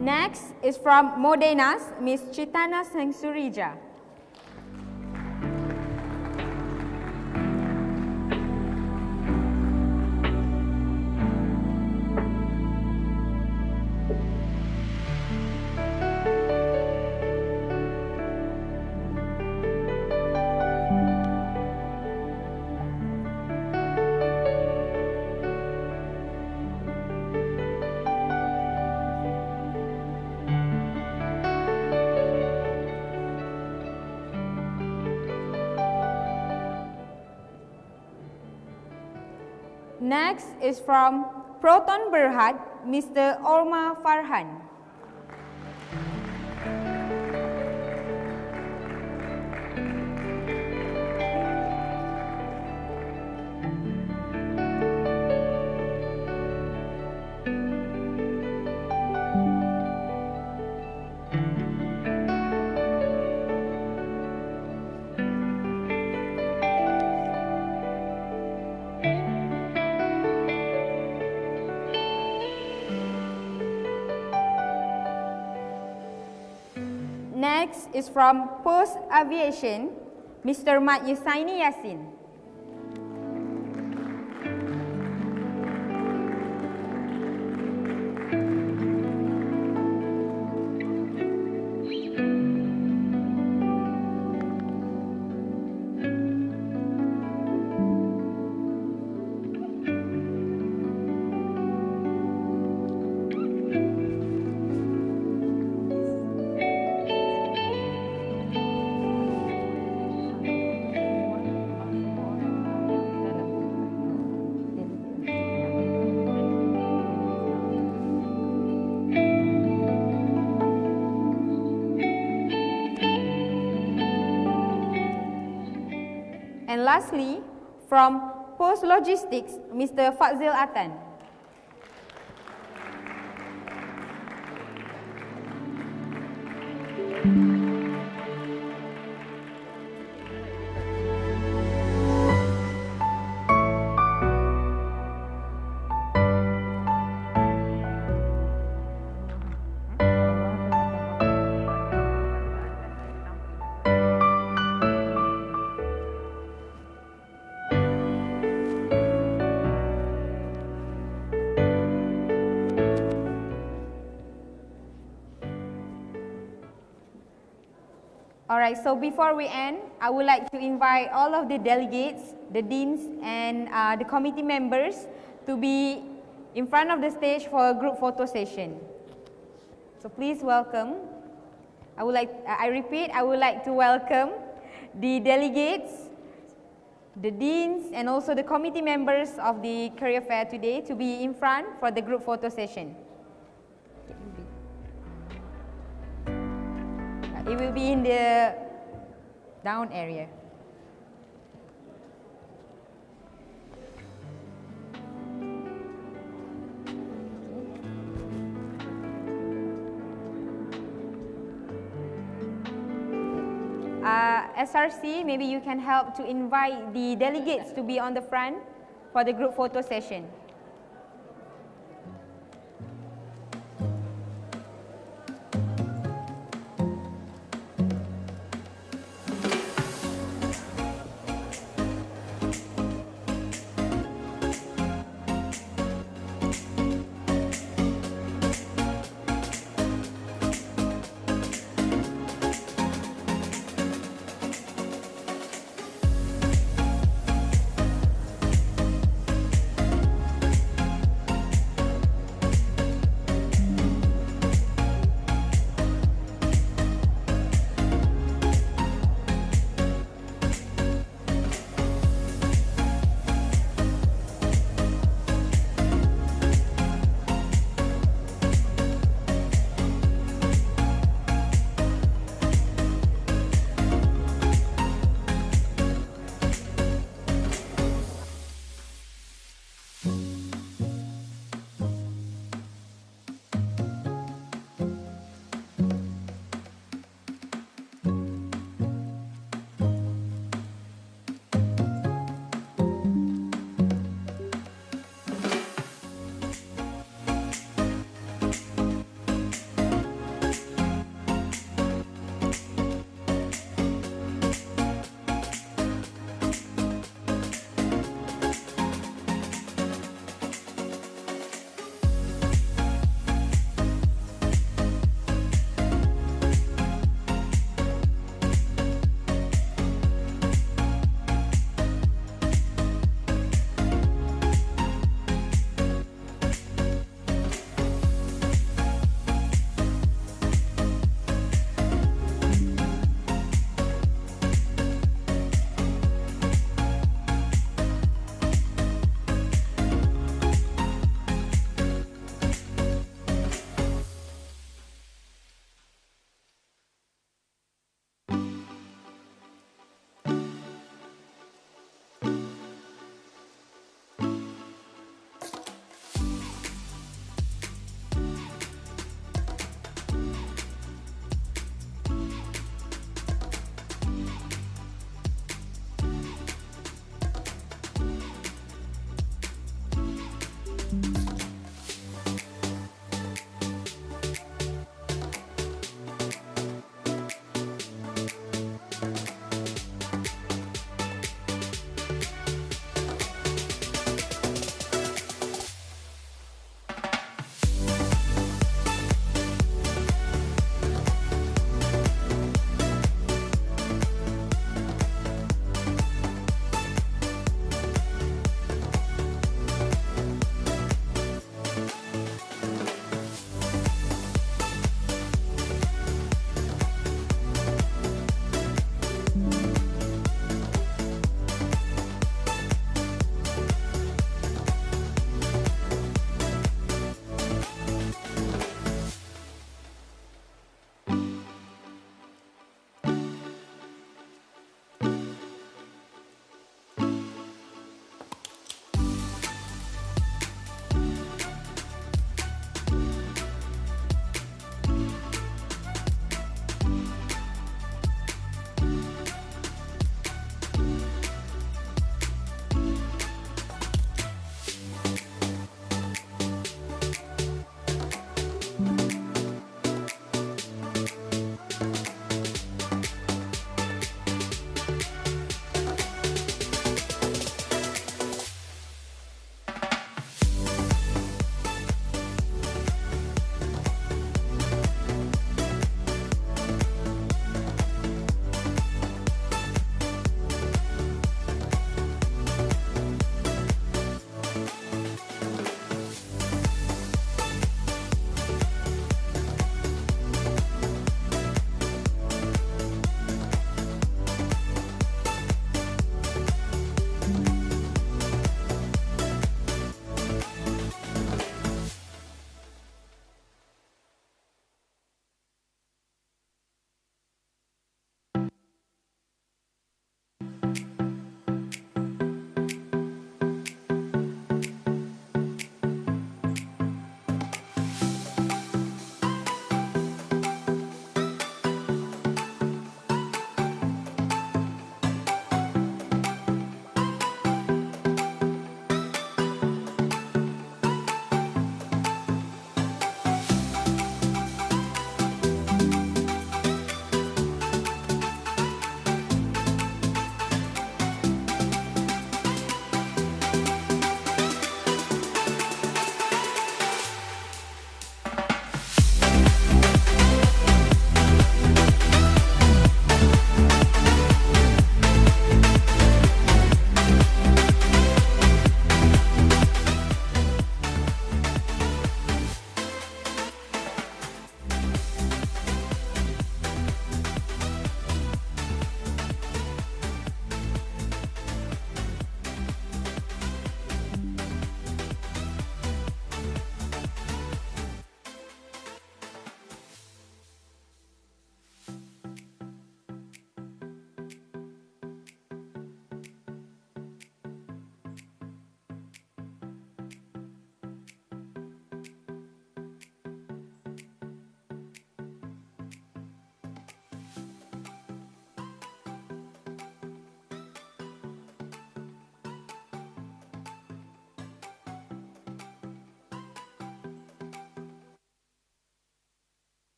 Next is from Modenas, Miss Chitana Sengsurija. Next is from Proton Berhad, Mr. Orma Farhan. Next is from Post Aviation, Mr. Mat Yusaini Yasin. And lastly, from Post Logistics, Mr. Fazil Atan. Alright, so before we end, I would like to invite all of the delegates, the deans, and the committee members to be in front of the stage for a group photo session. So please welcome. I repeat, I would like to welcome the delegates, the deans, and also the committee members of the career fair today to be in front for the group photo session. It will be in the down area. SRC, maybe you can help to invite the delegates to be on the front for the group photo session.